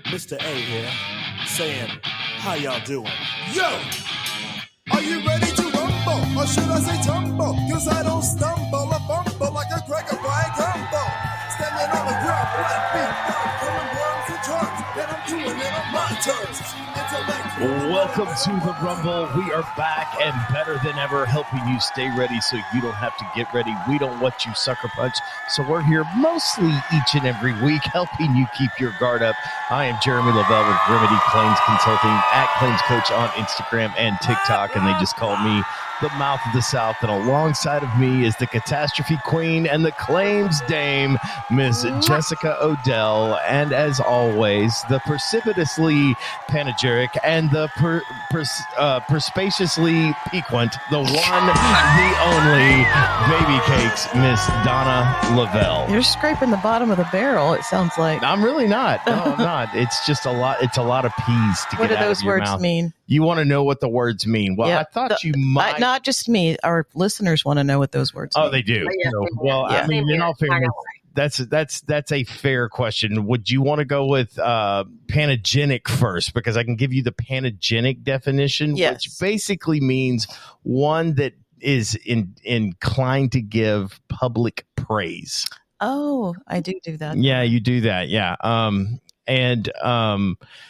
Mr. A here, saying, how y'all doing? Yo! Are you ready to rumble? Or should I say tumble? Cause I don't stumble or fumble like a cracker fried crumble. Standing on the ground, black beat, throwing worms and drums. And I'm doing it on my terms. Welcome to the Rumble. We are back and better than ever, helping you stay ready so you don't have to get ready. We don't want you sucker punch. So we're here mostly each and every week, helping you keep your guard up. I am Jeremy Lavelle with Remedy Claims Consulting at Claims Coach on Instagram and TikTok, and they just call me the Mouth of the South. And alongside of me is the Catastrophe Queen and the Claims Dame, Miss Jessica Odell. And as always, the precipitously panegyric and the perspaciously piquant, the one, the only baby cakes, Miss Donna Lavelle. You're scraping the bottom of the barrel, it sounds like. I'm really not. No, I'm not. It's just a lot. It's a lot of peas to what get out of your mouth. What do those words mean? You want to know what the words mean? Well, Yep. I thought you might. Not just me. Our listeners want to know what those words mean. Oh, they do. So, well, I mean, in all fairness, that's a fair question. Would you want to go with panegyric first? Because I can give you the panegyric definition, which basically means one that is inclined to give public praise. Oh, I do that. Yeah, you do that. Yeah.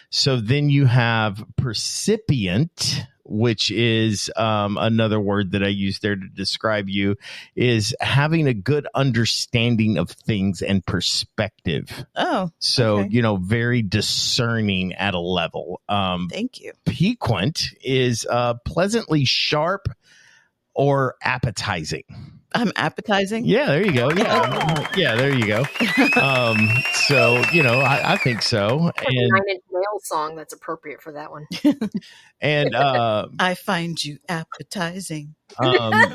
So then you have percipient, which is another word that I use there to describe you, is having a good understanding of things and perspective. Oh, so, okay. Very discerning at a level. Thank you. Piquant is pleasantly sharp or appetizing. I'm appetizing. Yeah, there you go. Yeah, yeah, there you go. So I think so. And Nine Inch Nails song that's appropriate for that one. And I find you appetizing. And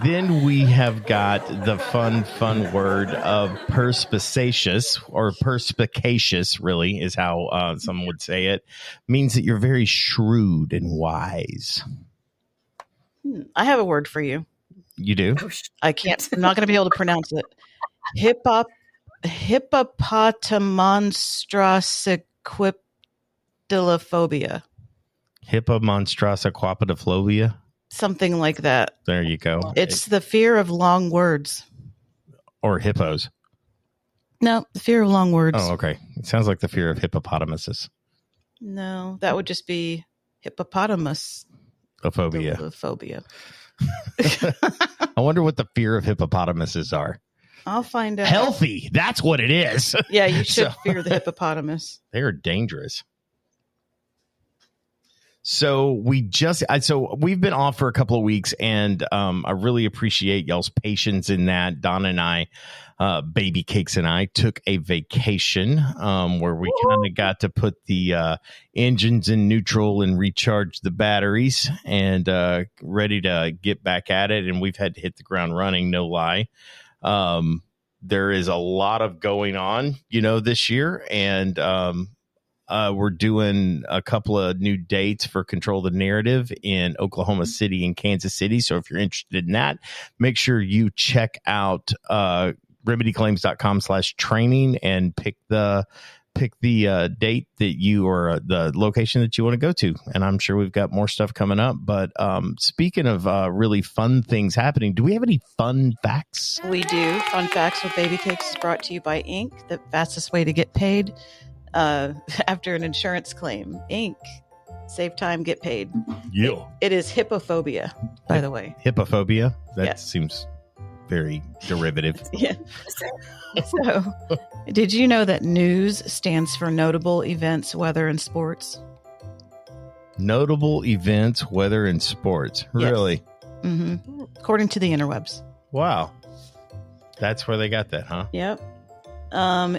then we have got the fun word of perspicacious, or perspicacious, really is how someone would say it. Means that you're very shrewd and wise. I have a word for you. You do? I can't. I'm not going to be able to pronounce it. Hippopotamonstrosiquidilophobia. Hippomonstrosiquidilophobia? Something like that. There you go. It's the fear of long words. Or hippos. No, the fear of long words. Oh, okay. It sounds like the fear of hippopotamuses. No, that would just be hippopotamus. Phobia. I wonder what the fear of hippopotamuses are. I'll find out. Healthy. That's what it is. Yeah, you should fear the hippopotamus. They are dangerous. So we've been off for a couple of weeks, and I really appreciate y'all's patience in that. Donna and I, Baby Cakes and I, took a vacation where we kind of got to put the engines in neutral and recharge the batteries, and ready to get back at it. And we've had to hit the ground running, no lie. There is a lot of going on, this year, and we're doing a couple of new dates for Control the Narrative in Oklahoma City and Kansas City. So if you're interested in that, make sure you check out remedyclaims.com/training and pick the date that you, or the location that you want to go to. And I'm sure we've got more stuff coming up. But speaking of really fun things happening, do we have any fun facts? We do. Fun Facts with Baby Cakes is brought to you by Inc., the fastest way to get paid after an insurance claim. Inc. Save time, get paid. Yeah. It is hippophobia, by the way. Hippophobia? That seems very derivative. Yeah. So, did you know that NEWS stands for Notable Events, Weather, and Sports? Notable events, weather, and sports. Yes. Really? Mm-hmm. According to the interwebs. Wow. That's where they got that, huh? Yep.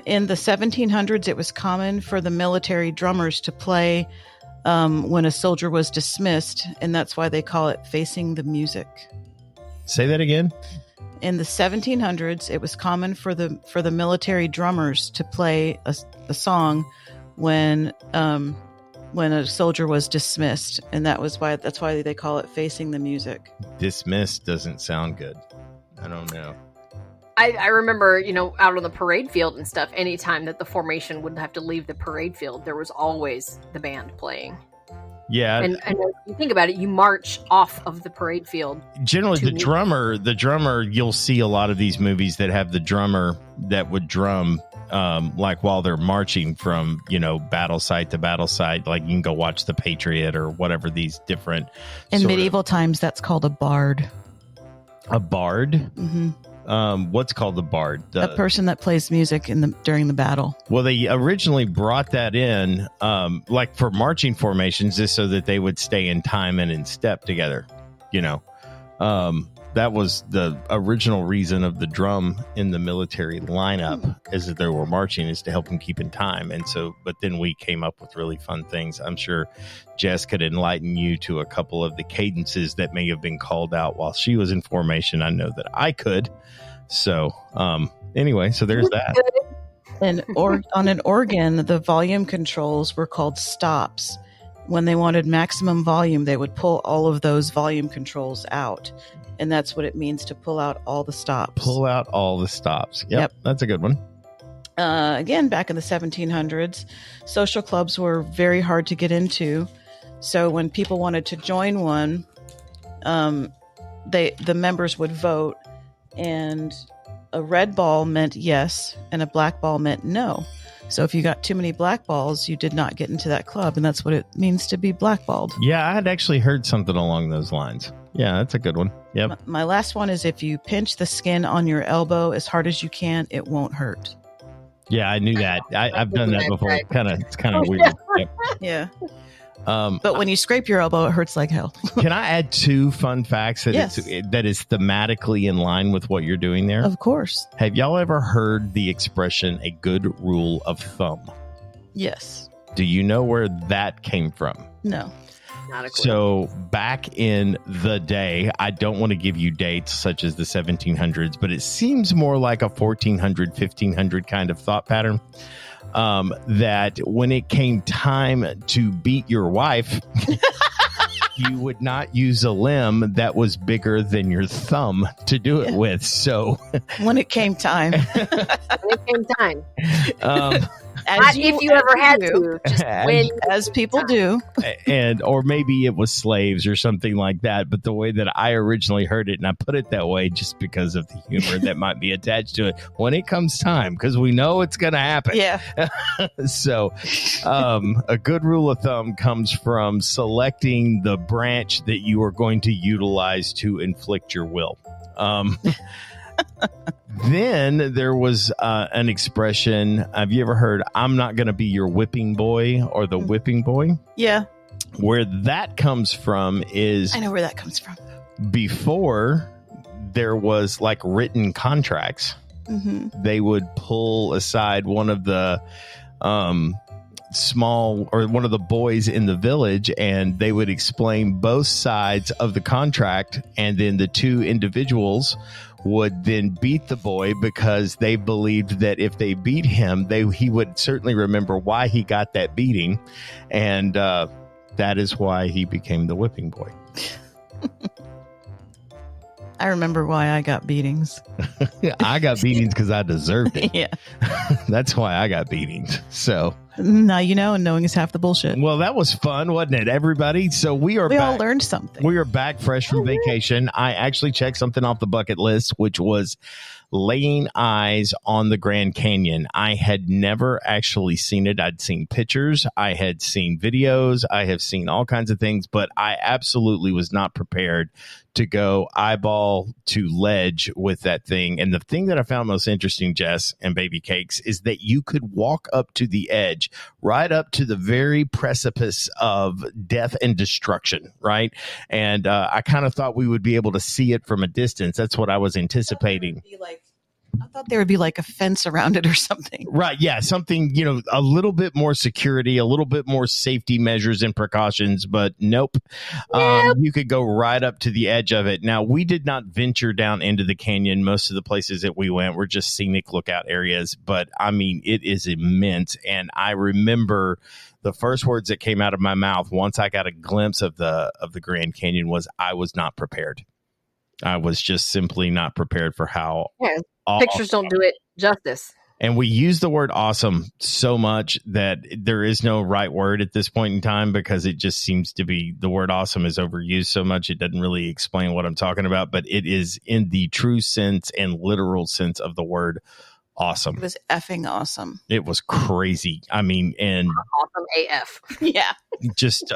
In the 1700s, it was common for the military drummers to play when a soldier was dismissed, and that's why they call it facing the music. Say that again. In the 1700s, it was common for the military drummers to play a song when a soldier was dismissed, and that's why they call it facing the music. Dismissed doesn't sound good. I don't know. I remember, out on the parade field and stuff, anytime that the formation would have to leave the parade field, there was always the band playing. Yeah. And if you think about it, you march off of the parade field. Generally, the drummer, you'll see a lot of these movies that have the drummer that would drum like while they're marching from, battle site to battle site. Like you can go watch The Patriot or whatever these different. In medieval times, that's called a bard. A bard? Mm-hmm. What's called the bard? A person that plays music during the battle. Well, they originally brought that in, like for marching formations, just so that they would stay in time and in step together. That was the original reason of the drum in the military lineup, is that they were marching, is to help them keep in time. And so, but then we came up with really fun things. I'm sure Jess could enlighten you to a couple of the cadences that may have been called out while she was in formation. I know that I could. So, anyway, so there's that. And on an organ, the volume controls were called stops. When they wanted maximum volume, they would pull all of those volume controls out. And that's what it means to pull out all the stops. Pull out all the stops. Yep. That's a good one. Again, back in the 1700s, social clubs were very hard to get into. So when people wanted to join one, the members would vote, and a red ball meant yes, and a black ball meant no. So if you got too many black balls, you did not get into that club, and that's what it means to be blackballed. Yeah, I had actually heard something along those lines. Yeah, that's a good one. Yep. My last one is, if you pinch the skin on your elbow as hard as you can, it won't hurt. Yeah, I knew that. I've done that before. It's kind of weird. Yep. Yeah. But when you scrape your elbow, it hurts like hell. Can I add two fun facts that that is thematically in line with what you're doing there? Of course. Have y'all ever heard the expression, a good rule of thumb? Yes. Do you know where that came from? No. Not a clue. So back in the day, I don't want to give you dates such as the 1700s, but it seems more like a 1400, 1500 kind of thought pattern. That when it came time to beat your wife, you would not use a limb that was bigger than your thumb to do it with. So when it came time, if you ever had to, just as people do, or maybe it was slaves or something like that. But the way that I originally heard it, and I put it that way just because of the humor that might be attached to it, when it comes time, because we know it's going to happen. Yeah. So a good rule of thumb comes from selecting the branch that you are going to utilize to inflict your will. Then there was an expression. Have you ever heard, I'm not going to be your whipping boy, or the whipping boy? Yeah. Where that comes from is, I know where that comes from. Before there was like written contracts, they would pull aside one of the one of the boys in the village, and they would explain both sides of the contract, and then the two individuals would then beat the boy, because they believed that if they beat him, he would certainly remember why he got that beating, and that is why he became the whipping boy. I remember why I got beatings. I got beatings because I deserved it. Yeah. That's why I got beatings. So now you know, and knowing is half the bullshit. Well, that was fun, wasn't it, everybody? So we all learned something. We are back fresh from vacation. I actually checked something off the bucket list, which was laying eyes on the Grand Canyon. I had never actually seen it. I'd seen pictures. I had seen videos. I have seen all kinds of things, but I absolutely was not prepared to go eyeball to ledge with that thing. And the thing that I found most interesting, Jess and Baby Cakes, is that you could walk up to the edge, right up to the very precipice of death and destruction, right? And I kind of thought we would be able to see it from a distance. That's what I was anticipating. I thought there would be like a fence around it or something. Right. Yeah. Something, a little bit more security, a little bit more safety measures and precautions, but nope. You could go right up to the edge of it. Now, we did not venture down into the canyon. Most of the places that we went were just scenic lookout areas, but I mean, it is immense. And I remember the first words that came out of my mouth once I got a glimpse of the Grand Canyon was, I was not prepared. I was just simply not prepared for how Pictures don't do it justice. And we use the word awesome so much that there is no right word at this point in time, because it just seems to be, the word awesome is overused so much. It doesn't really explain what I'm talking about, but it is in the true sense and literal sense of the word awesome. It was effing awesome. It was crazy. I mean, and awesome AF. Yeah. Just,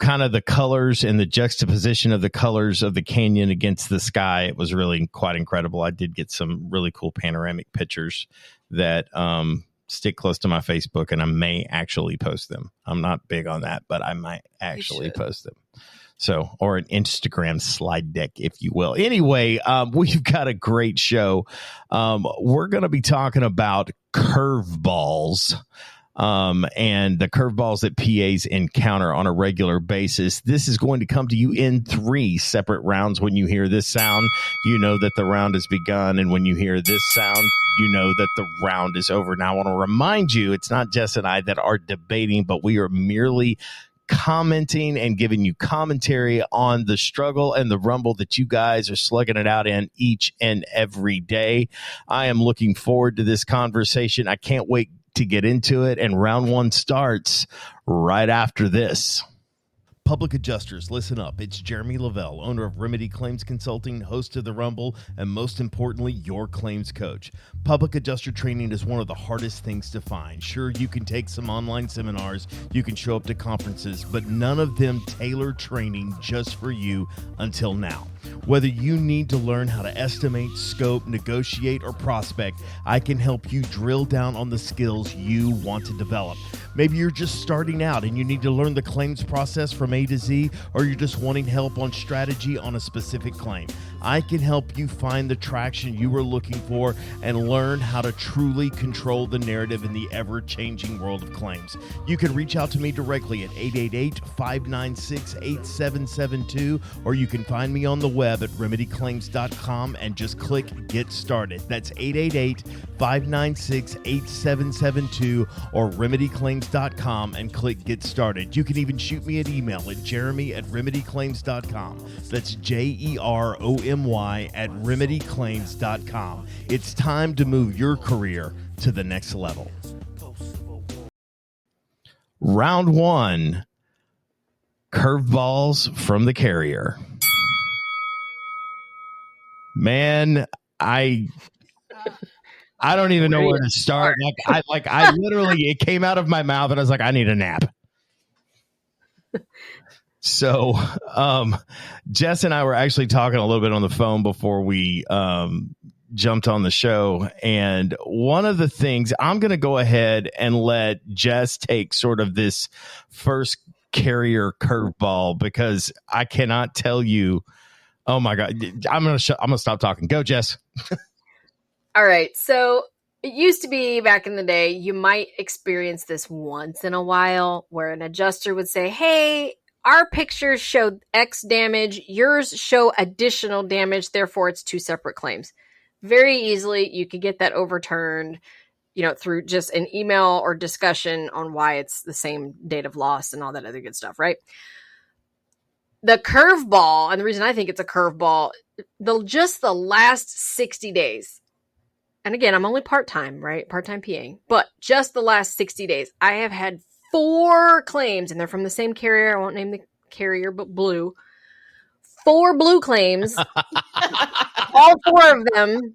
kind of the colors and the juxtaposition of the colors of the canyon against the sky. It was really quite incredible. I did get some really cool panoramic pictures that stick close to my Facebook, and I may actually post them. I'm not big on that, but I might actually post them. So, or an Instagram slide deck, if you will. Anyway, we've got a great show. We're going to be talking about curveballs. And the curveballs that PAs encounter on a regular basis. This is going to come to you in 3 separate rounds. When you hear this sound, you know that the round has begun. And when you hear this sound, you know that the round is over. Now, I want to remind you, it's not Jess and I that are debating, but we are merely commenting and giving you commentary on the struggle and the rumble that you guys are slugging it out in each and every day. I am looking forward to this conversation. I can't wait to get into it, and round 1 starts right after this. Public adjusters, listen up. It's Jeremy Lavelle, owner of Remedy Claims Consulting, host of The Rumble, and most importantly, your claims coach. Public adjuster training is one of the hardest things to find. Sure, you can take some online seminars, you can show up to conferences, but none of them tailor training just for you until now. Whether you need to learn how to estimate, scope, negotiate, or prospect, I can help you drill down on the skills you want to develop. Maybe you're just starting out and you need to learn the claims process from A to Z, or you're just wanting help on strategy on a specific claim. I can help you find the traction you are looking for and learn how to truly control the narrative in the ever-changing world of claims. You can reach out to me directly at 888-596-8772, or you can find me on the web at remedyclaims.com and just click Get Started. That's 888-596-8772 or remedyclaims.com and click Get Started. You can even shoot me an email at jeremy@remedyclaims.com. That's JEROMY@remedyclaims.com. It's time to move your career to the next level. Round 1, curveballs from the carrier. Man, I don't even know where to start. I literally, it came out of my mouth and I was like, I need a nap. So, Jess and I were actually talking a little bit on the phone before we jumped on the show. And one of the things, I'm going to go ahead and let Jess take sort of this first carrier curveball, because I cannot tell you. Oh my God. I'm going to stop talking. Go, Jess. All right. So it used to be back in the day, you might experience this once in a while where an adjuster would say, hey, our pictures show X damage. Yours show additional damage. Therefore, it's 2 separate claims. Very easily, you could get that overturned, through just an email or discussion on why it's the same date of loss and all that other good stuff, right? The curveball, and the reason I think it's a curveball, just the last 60 days. And again, I'm only part-time, right? Part-time PA. But just the last 60 days, I have had 4 claims, and they're from the same carrier. I won't name the carrier, but Blue. 4 Blue claims. All 4 of them.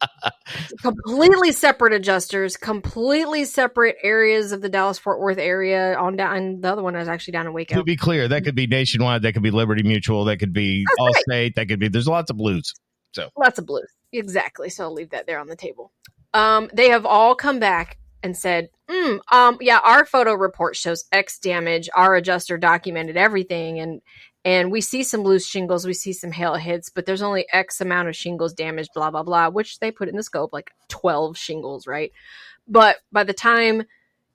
Completely separate adjusters. Completely separate areas of the Dallas-Fort Worth area. And the other one is actually down in Waco. To be clear, that could be Nationwide. That could be Liberty Mutual. That could be Allstate. Right. That could be, there's lots of Blues. So lots of Blues. Exactly. So I'll leave that there on the table. They have all come back and said, yeah, our photo report shows X damage. Our adjuster documented everything. And we see some loose shingles. We see some hail hits, but there's only X amount of shingles damaged, blah, blah, blah, which they put in the scope, like 12 shingles, right? But by the time,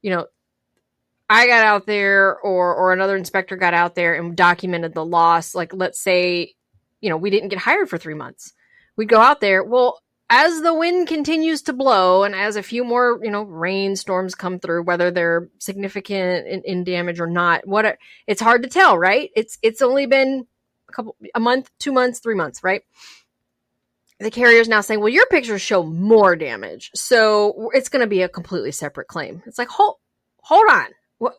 I got out there or another inspector got out there and documented the loss, like let's say, we didn't get hired for 3 months. We'd go out there. Well, as the wind continues to blow and as a few more, rainstorms come through, whether they're significant in damage or not, it's hard to tell, right? It's only been a month, 2 months, 3 months, right? the carrier is now saying, well, your pictures show more damage, so it's going to be a completely separate claim. It's like, hold on.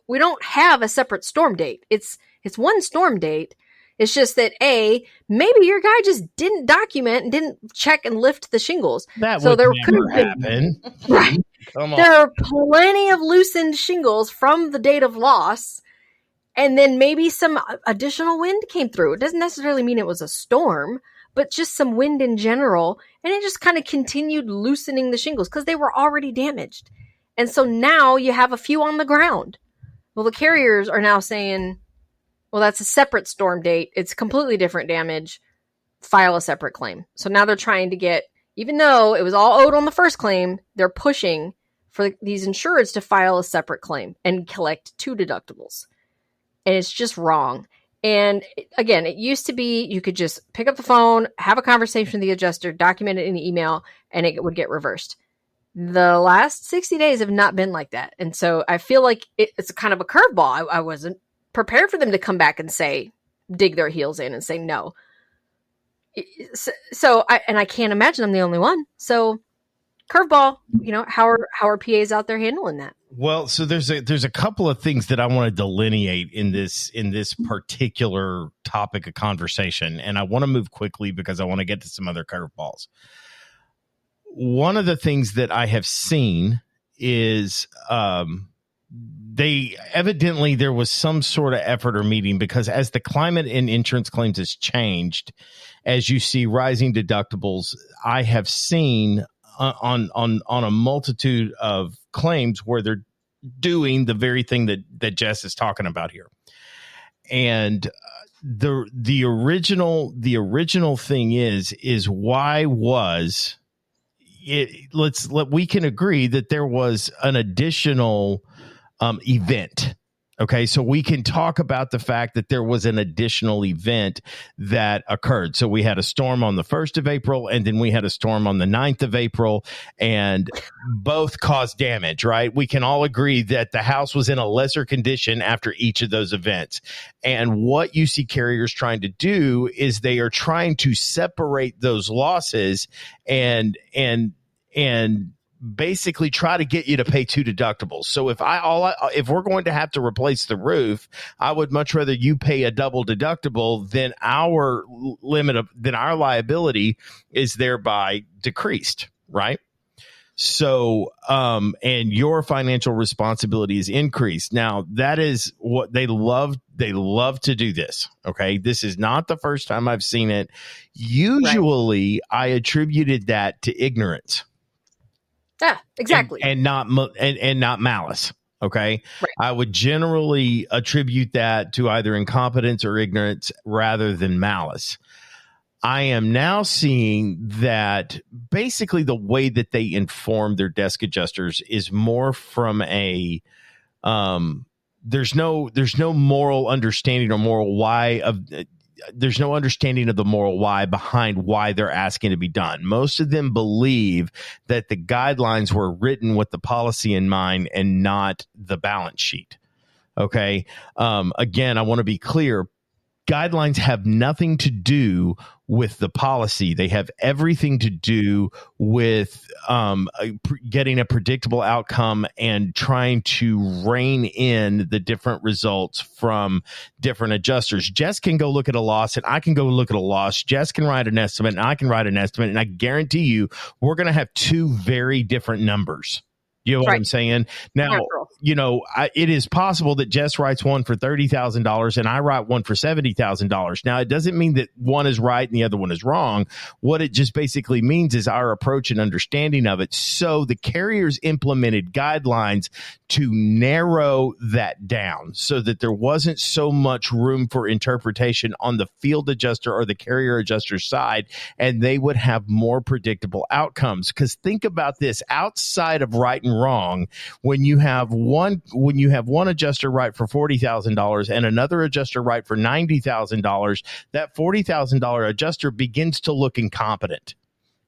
We don't have a separate storm date. It's one storm date. It's just that maybe your guy just didn't document and didn't check and lift the shingles. That so would there never happen. Right. Come on. There are plenty of loosened shingles from the date of loss. And then maybe some additional wind came through. It doesn't necessarily mean it was a storm, but just some wind in general. And it just kind of continued loosening the shingles because they were already damaged. And so now you have a few on the ground. Well, the carriers are now saying, well, that's a separate storm date. It's completely different damage. File a separate claim. So now they're trying to get, even though it was all owed on the first claim, they're pushing for these insureds to file a separate claim and collect 2 deductibles. And it's just wrong. And again, it used to be you could just pick up the phone, have a conversation with the adjuster, document it in an email, and it would get reversed. The last 60 days have not been like that. And so I feel like it's a kind of a curveball. I wasn't prepared for them to come back and say, dig their heels in and say no. So I can't imagine I'm the only one. So curveball, how are PAs out there handling that? Well, so there's a couple of things that I want to delineate in this particular topic of conversation, and I want to move quickly because I want to get to some other curveballs. One of the things that I have seen is there was some sort of effort or meeting, because as the climate in insurance claims has changed, as you see rising deductibles, I have seen on a multitude of claims where they're doing the very thing that Jess is talking about here. And the original thing is why was it? We can agree that there was an additional event. Okay, so we can talk about the fact that there was an additional event that occurred. So we had a storm on the 1st of April, and then we had a storm on the 9th of April, and both caused damage, right? We can all agree that the house was in a lesser condition after each of those events. And what you see carriers trying to do is they are trying to separate those losses and basically try to get you to pay 2 deductibles. So if we're going to have to replace the roof, I would much rather you pay a double deductible than our liability is thereby decreased, right? So, and your financial responsibility is increased. Now, that is what they love. They love to do this. Okay. This is not the first time I've seen it. Usually I attributed that to ignorance. Yeah, exactly. And not malice. Okay. Right. I would generally attribute that to either incompetence or ignorance rather than malice. I am now seeing that basically the way that they inform their desk adjusters is more from a, there's no moral understanding or moral why of, there's no understanding of the moral why behind why they're asking to be done. Most of them believe that the guidelines were written with the policy in mind and not the balance sheet. Okay. Again, I want to be clear. Guidelines have nothing to do with the policy. They have everything to do with getting a predictable outcome and trying to rein in the different results from different adjusters. Jess can go look at a loss and I can go look at a loss. Jess can write an estimate and I can write an estimate. And I guarantee you, we're going to have 2 very different numbers. You know what I'm saying? Now, it is possible that Jess writes one for $30,000 and I write one for $70,000. Now, it doesn't mean that one is right and the other one is wrong. What it just basically means is our approach and understanding of it. So the carriers implemented guidelines to narrow that down so that there wasn't so much room for interpretation on the field adjuster or the carrier adjuster side, and they would have more predictable outcomes. Because think about this, outside of right and wrong, when you have one adjuster write for $40,000 and another adjuster write for $90,000, that $40,000 adjuster begins to look incompetent,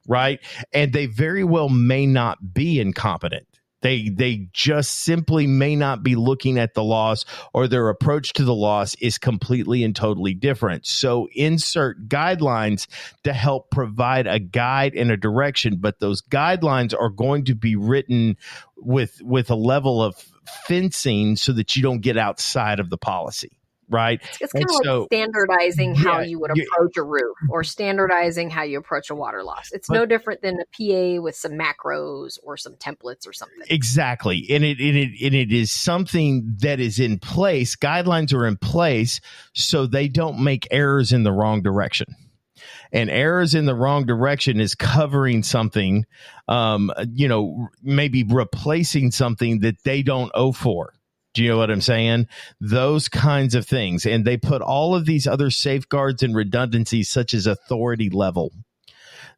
right? And they very well may not be incompetent. They just simply may not be looking at the loss, or their approach to the loss is completely and totally different. So insert guidelines to help provide a guide and a direction, but those guidelines are going to be written with a level of fencing so that you don't get outside of the policy. Right. It's kind of like standardizing how you would approach a roof, or standardizing how you approach a water loss. It's no different than a PA with some macros or some templates or something. Exactly. And it is something that is in place. Guidelines are in place so they don't make errors in the wrong direction. And errors in the wrong direction is covering something, maybe replacing something that they don't owe for. Do you know what I'm saying? Those kinds of things. And they put all of these other safeguards and redundancies, such as authority level,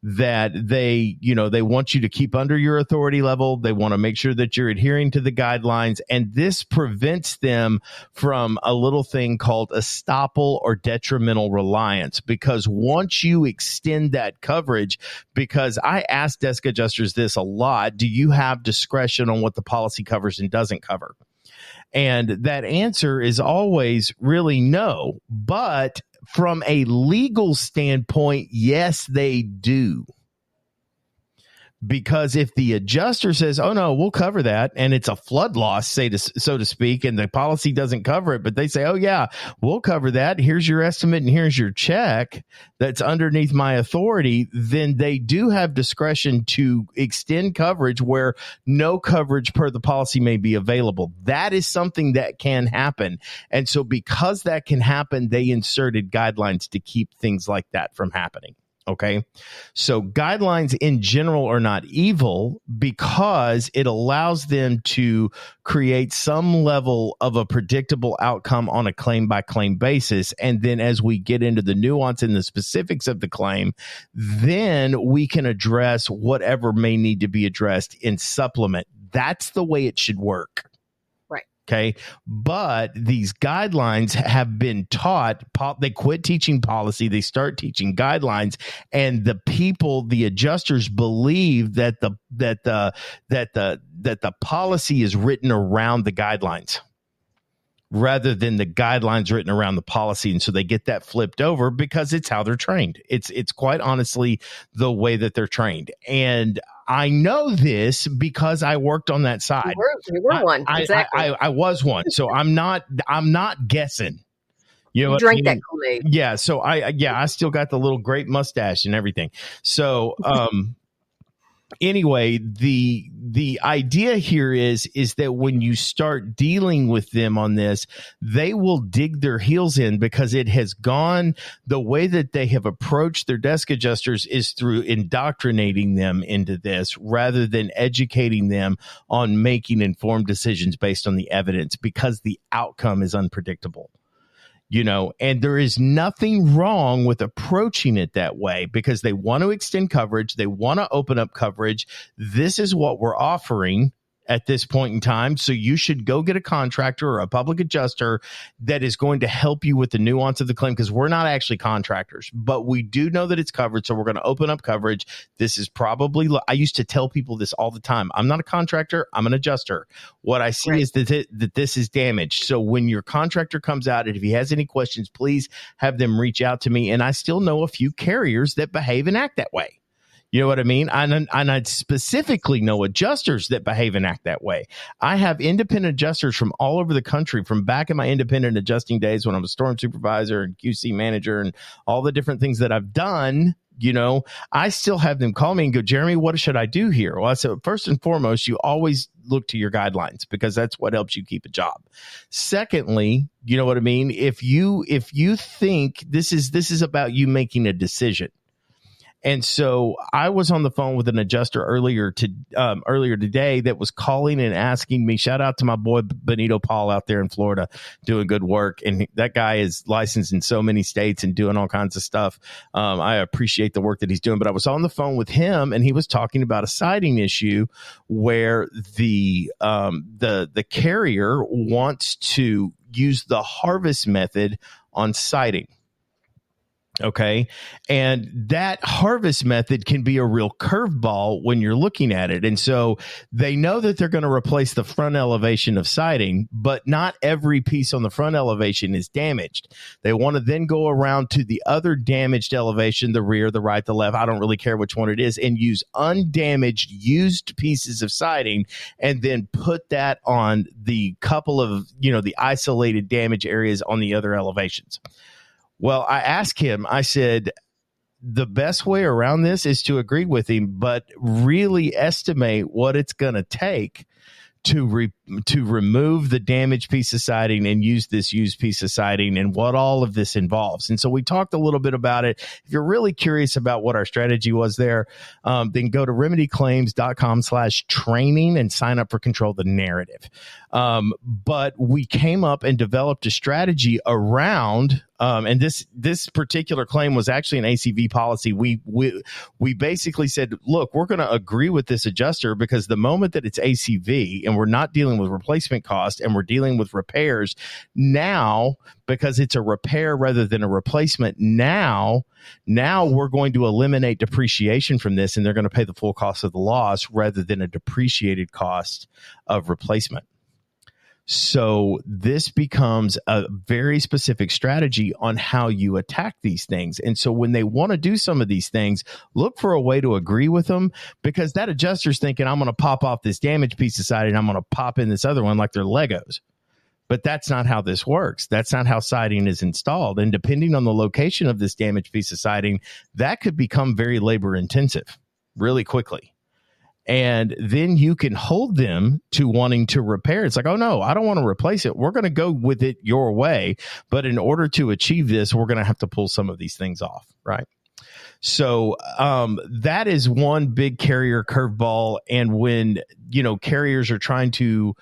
that they want you to keep under your authority level. They want to make sure that you're adhering to the guidelines. And this prevents them from a little thing called estoppel or detrimental reliance. Because once you extend that coverage, because I ask desk adjusters this a lot, do you have discretion on what the policy covers and doesn't cover? And that answer is always really no. But from a legal standpoint, yes, they do. Because if the adjuster says, oh, no, we'll cover that, and it's a flood loss, so to speak, and the policy doesn't cover it, but they say, oh, yeah, we'll cover that. Here's your estimate and here's your check that's underneath my authority, then they do have discretion to extend coverage where no coverage per the policy may be available. That is something that can happen. And so because that can happen, they inserted guidelines to keep things like that from happening. Okay, so guidelines in general are not evil because it allows them to create some level of a predictable outcome on a claim by claim basis. And then as we get into the nuance and the specifics of the claim, then we can address whatever may need to be addressed in supplement. That's the way it should work. Okay. But these guidelines have been taught. They quit teaching policy. They start teaching guidelines. And the adjusters believe that the policy is written around the guidelines rather than the guidelines written around the policy. And so they get that flipped over because it's how they're trained. It's quite honestly the way that they're trained. And I know this because I worked on that side. You were one. Exactly. I was one. So I'm not guessing. You drank that Kool-Aid. Yeah. So I still got the little great mustache and everything. So, anyway, the idea here is that when you start dealing with them on this, they will dig their heels in because it has gone the way that they have approached their desk adjusters is through indoctrinating them into this rather than educating them on making informed decisions based on the evidence because the outcome is unpredictable. And there is nothing wrong with approaching it that way because they want to extend coverage. They want to open up coverage. This is what we're offering at this point in time. So you should go get a contractor or a public adjuster that is going to help you with the nuance of the claim because we're not actually contractors, but we do know that it's covered. So we're going to open up coverage. This is probably, I used to tell people this all the time. I'm not a contractor. I'm an adjuster. What I see is that this is damaged. So when your contractor comes out and if he has any questions, please have them reach out to me. And I still know a few carriers that behave and act that way. You know what I mean? And I specifically know adjusters that behave and act that way. I have independent adjusters from all over the country from back in my independent adjusting days when I was storm supervisor and QC manager and all the different things that I've done. I still have them call me and go, Jeremy, what should I do here? Well, I said, first and foremost, you always look to your guidelines because that's what helps you keep a job. Secondly, you know what I mean? If you think this is about you making a decision. And so I was on the phone with an adjuster earlier today that was calling and asking me, shout out to my boy Benito Paul out there in Florida doing good work. And that guy is licensed in so many states and doing all kinds of stuff. I appreciate the work that he's doing. But I was on the phone with him and he was talking about a siding issue where the carrier wants to use the harvest method on siding. Okay. And that harvest method can be a real curveball when you're looking at it. And so they know that they're going to replace the front elevation of siding, but not every piece on the front elevation is damaged. They want to then go around to the other damaged elevation, the rear, the right, the left. I don't really care which one it is, and use undamaged used pieces of siding and then put that on the couple of, the isolated damage areas on the other elevations. Well, I asked him, I said, the best way around this is to agree with him, but really estimate what it's going to take to remove the damaged piece of siding and use this used piece of siding and what all of this involves. And so we talked a little bit about it. If you're really curious about what our strategy was there, then go to remedyclaims.com/training and sign up for Control the Narrative. But we came up and developed a strategy around, and this particular claim was actually an ACV policy. We basically said, look, we're going to agree with this adjuster because the moment that it's ACV and we're not dealing with replacement cost and we're dealing with repairs now, because it's a repair rather than a replacement, now we're going to eliminate depreciation from this, and they're going to pay the full cost of the loss rather than a depreciated cost of replacement. So this becomes a very specific strategy on how you attack these things. And so when they want to do some of these things, look for a way to agree with them, because that adjuster's thinking, I'm going to pop off this damaged piece of siding, I'm going to pop in this other one like they're Legos. But that's not how this works. That's not how siding is installed. And depending on the location of this damaged piece of siding, that could become very labor intensive really quickly. And then you can hold them to wanting to repair. It's like, oh, no, I don't want to replace it. We're going to go with it your way. But in order to achieve this, we're going to have to pull some of these things off. Right. So that is one big carrier curveball. And when, carriers are trying to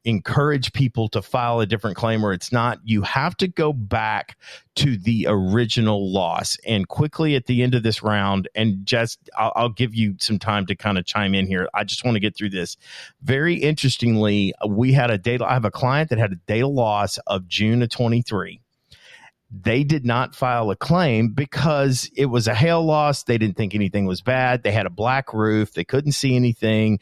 encourage people to file a different claim or it's not, you have to go back to the original loss. And quickly at the end of this round, and just I'll give you some time to kind of chime in here. I just want to get through this. Very interestingly, I have a client that had a data loss of June of 23. They did not file a claim because it was a hail loss. They didn't think anything was bad. They had a black roof. They couldn't see anything.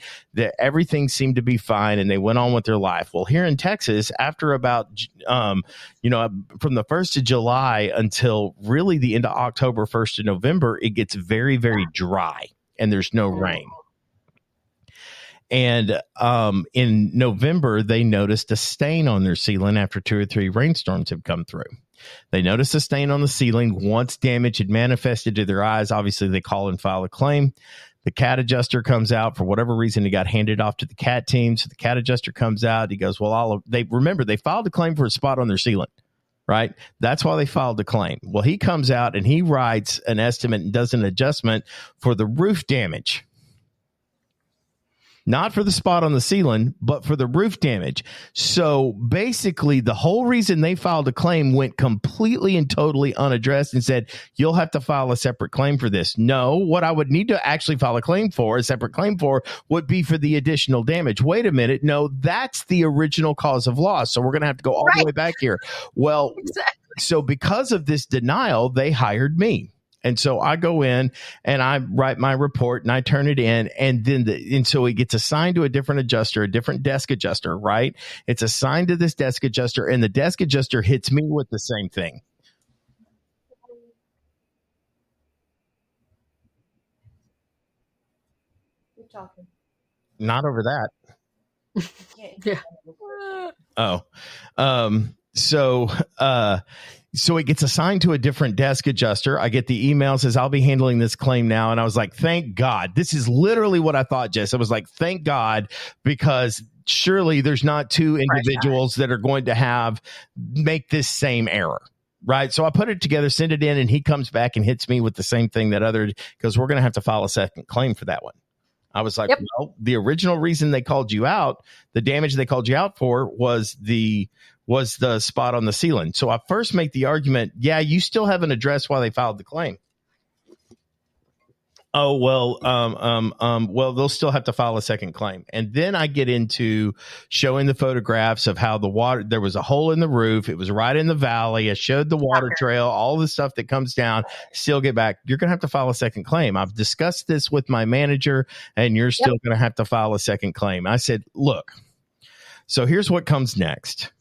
Everything seemed to be fine, and they went on with their life. Well, here in Texas, after about, from the 1st of July until really the end of October, 1st of November, it gets very, very dry, and there's no rain. And in November, they noticed a stain on their ceiling after 2 or 3 rainstorms have come through. They noticed a stain on the ceiling. Once damage had manifested to their eyes, obviously they call and file a claim. The CAT adjuster comes out. For whatever reason, he got handed off to the CAT team. So the CAT adjuster comes out. He goes, well, they filed a claim for a spot on their ceiling, right? That's why they filed the claim. Well, he comes out and he writes an estimate and does an adjustment for the roof damage. Not for the spot on the ceiling, but for the roof damage. So basically, the whole reason they filed a claim went completely and totally unaddressed and said, you'll have to file a separate claim for this. No, what I would need to actually file a separate claim for, would be for the additional damage. Wait a minute. No, that's the original cause of loss. So we're going to have to go all the way back here. Well, exactly. So because of this denial, they hired me. And so I go in and I write my report and I turn it in, and so it gets assigned to a different adjuster, a different desk adjuster, right? It's assigned to this desk adjuster, and the desk adjuster hits me with the same thing. You're talking. Not over that. Yeah. Oh, So it gets assigned to a different desk adjuster. I get the email, says, I'll be handling this claim now. And I was like, thank God. This is literally what I thought, Jess. I was like, thank God, because surely there's not 2 individuals that are going to make this same error. Right. So I put it together, send it in, and he comes back and hits me with the same thing because we're going to have to file a second claim for that one. I was like, Well, the original reason they called you out, the damage they called you out for was the spot on the ceiling. So I first make the argument, you still haven't addressed why they filed the claim. Oh, well, they'll still have to file a second claim. And then I get into showing the photographs of how the water, there was a hole in the roof. It was right in the valley. I showed the water trail, all the stuff that comes down, still get back. You're going to have to file a second claim. I've discussed this with my manager, and you're still going to have to file a second claim. I said, look, so here's what comes next.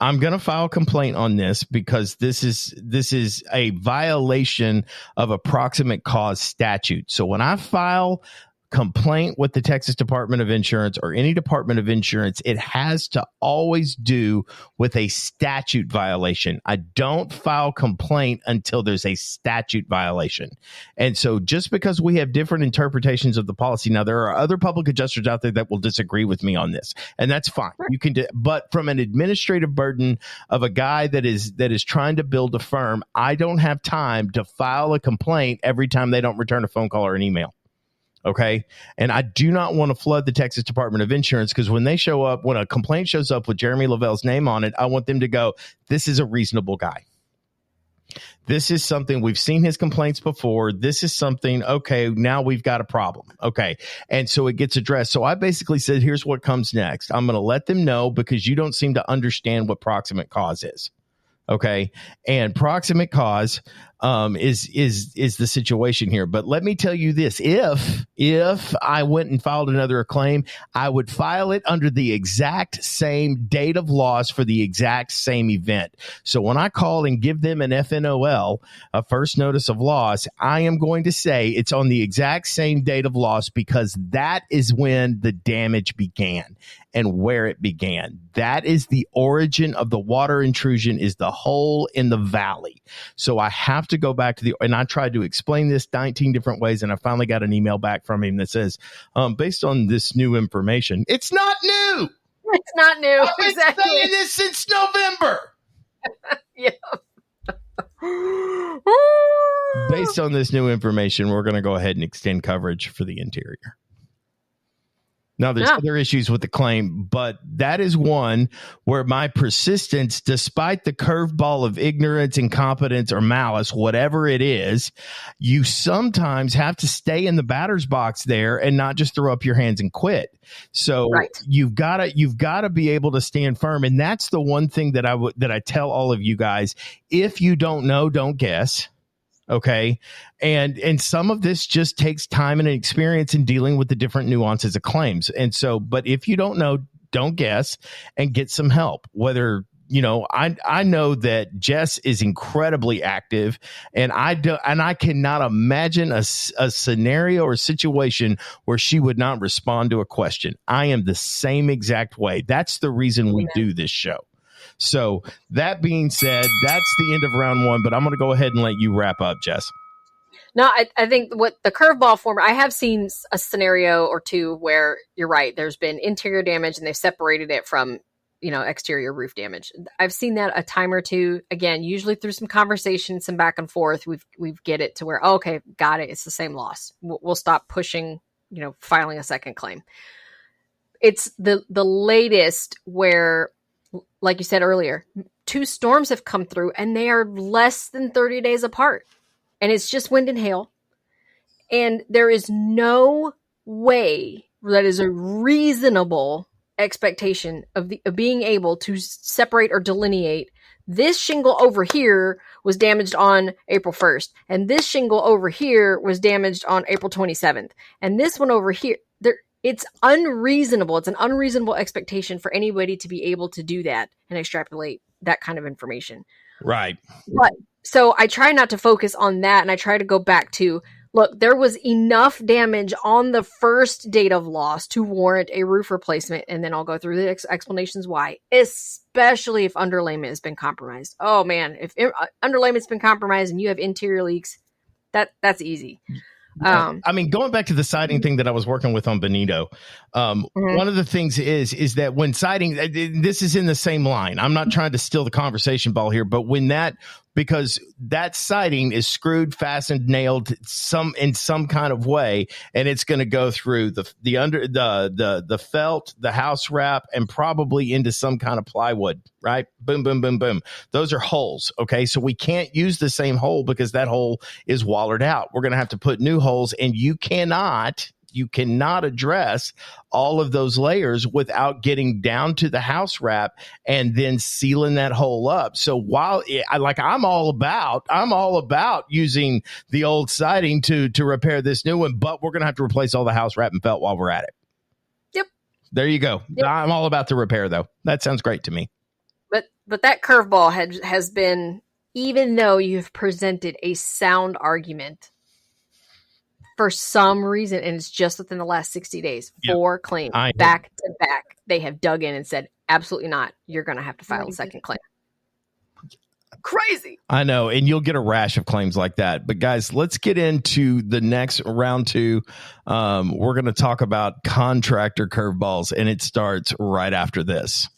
I'm going to file a complaint on this because this is a violation of a proximate cause statute. So when I file complaint with the Texas Department of Insurance or any Department of Insurance, it has to always do with a statute violation. I don't file complaint until there's a statute violation. And so just because we have different interpretations of the policy, now there are other public adjusters out there that will disagree with me on this, and that's fine. You can do, but from an administrative burden of a guy that is trying to build a firm, I don't have time to file a complaint every time they don't return a phone call or an email. Okay. And I do not want to flood the Texas Department of Insurance, because when they show up, when a complaint shows up with Jeremy Lavelle's name on it, I want them to go, this is a reasonable guy. This is something, we've seen his complaints before. This is something, okay, now we've got a problem. Okay. And so it gets addressed. So I basically said, here's what comes next. I'm going to let them know because you don't seem to understand what proximate cause is. Okay. And proximate cause is the situation here. But let me tell you this. If I went and filed another claim, I would file it under the exact same date of loss for the exact same event. So when I call and give them an FNOL, a first notice of loss, I am going to say it's on the exact same date of loss because that is when the damage began and where it began. That is the origin of the water intrusion, is the hole in the valley. So I have to go back to and I tried to explain this 19 different ways, and I finally got an email back from him that says, based on this new information, it's not new. It's not new. I've been saying this since November. Yeah. Based on this new information, we're going to go ahead and extend coverage for the interior. Now, there's other issues with the claim, but that is one where my persistence, despite the curveball of ignorance, incompetence, or malice, whatever it is, you sometimes have to stay in the batter's box there and not just throw up your hands and quit. So you've got to be able to stand firm. And that's the one thing that I tell all of you guys. If you don't know, don't guess. Okay. And some of this just takes time and experience in dealing with the different nuances of claims. And so, but if you don't know, don't guess and get some help. Whether, I know that Jess is incredibly active, and I cannot imagine a scenario or situation where she would not respond to a question. I am the same exact way. That's the reason we do this show. So that being said, that's the end of round one, but I'm going to go ahead and let you wrap up, Jess. No, I think what the curveball form, I have seen a scenario or two where you're right. There's been interior damage and they've separated it from, exterior roof damage. I've seen that a time or two. Again, usually through some conversation, some back and forth, we've get it to where, okay, got it. It's the same loss. We'll stop pushing, filing a second claim. It's the latest where, like you said earlier, 2 storms have come through and they are less than 30 days apart. And it's just wind and hail. And there is no way that is a reasonable expectation of being able to separate or delineate. This shingle over here was damaged on April 1st. And this shingle over here was damaged on April 27th. And this one over here, it's unreasonable. It's an unreasonable expectation for anybody to be able to do that and extrapolate that kind of information. Right. But so I try not to focus on that. And I try to go back to, look, there was enough damage on the first date of loss to warrant a roof replacement. And then I'll go through the explanations why, especially if underlayment has been compromised. Oh man, if underlayment's been compromised and you have interior leaks, that's easy. Going back to the siding thing that I was working with on Benito, one of the things is that when siding, this is in the same line. I'm not trying to steal the conversation ball here, but when that because that siding is screwed, fastened, nailed in some kind of way, and it's going to go through the felt, the house wrap, and probably into some kind of plywood, right? Boom, boom, boom, boom. Those are holes. Okay, so we can't use the same hole because that hole is wallered out. We're going to have to put new holes, and you cannot address all of those layers without getting down to the house wrap and then sealing that hole up. So while I'm all about using the old siding to repair this new one, but we're going to have to replace all the house wrap and felt while we're at it. Yep. There you go. Yep. I'm all about the repair though. That sounds great to me. But that curveball has been, even though you've presented a sound argument, for some reason, and it's just within the last 60 days, 4 claims back to back, they have dug in and said, absolutely not. You're going to have to file a second claim. Crazy. I know. And you'll get a rash of claims like that. But guys, let's get into the next round 2. We're going to talk about contractor curveballs, and it starts right after this.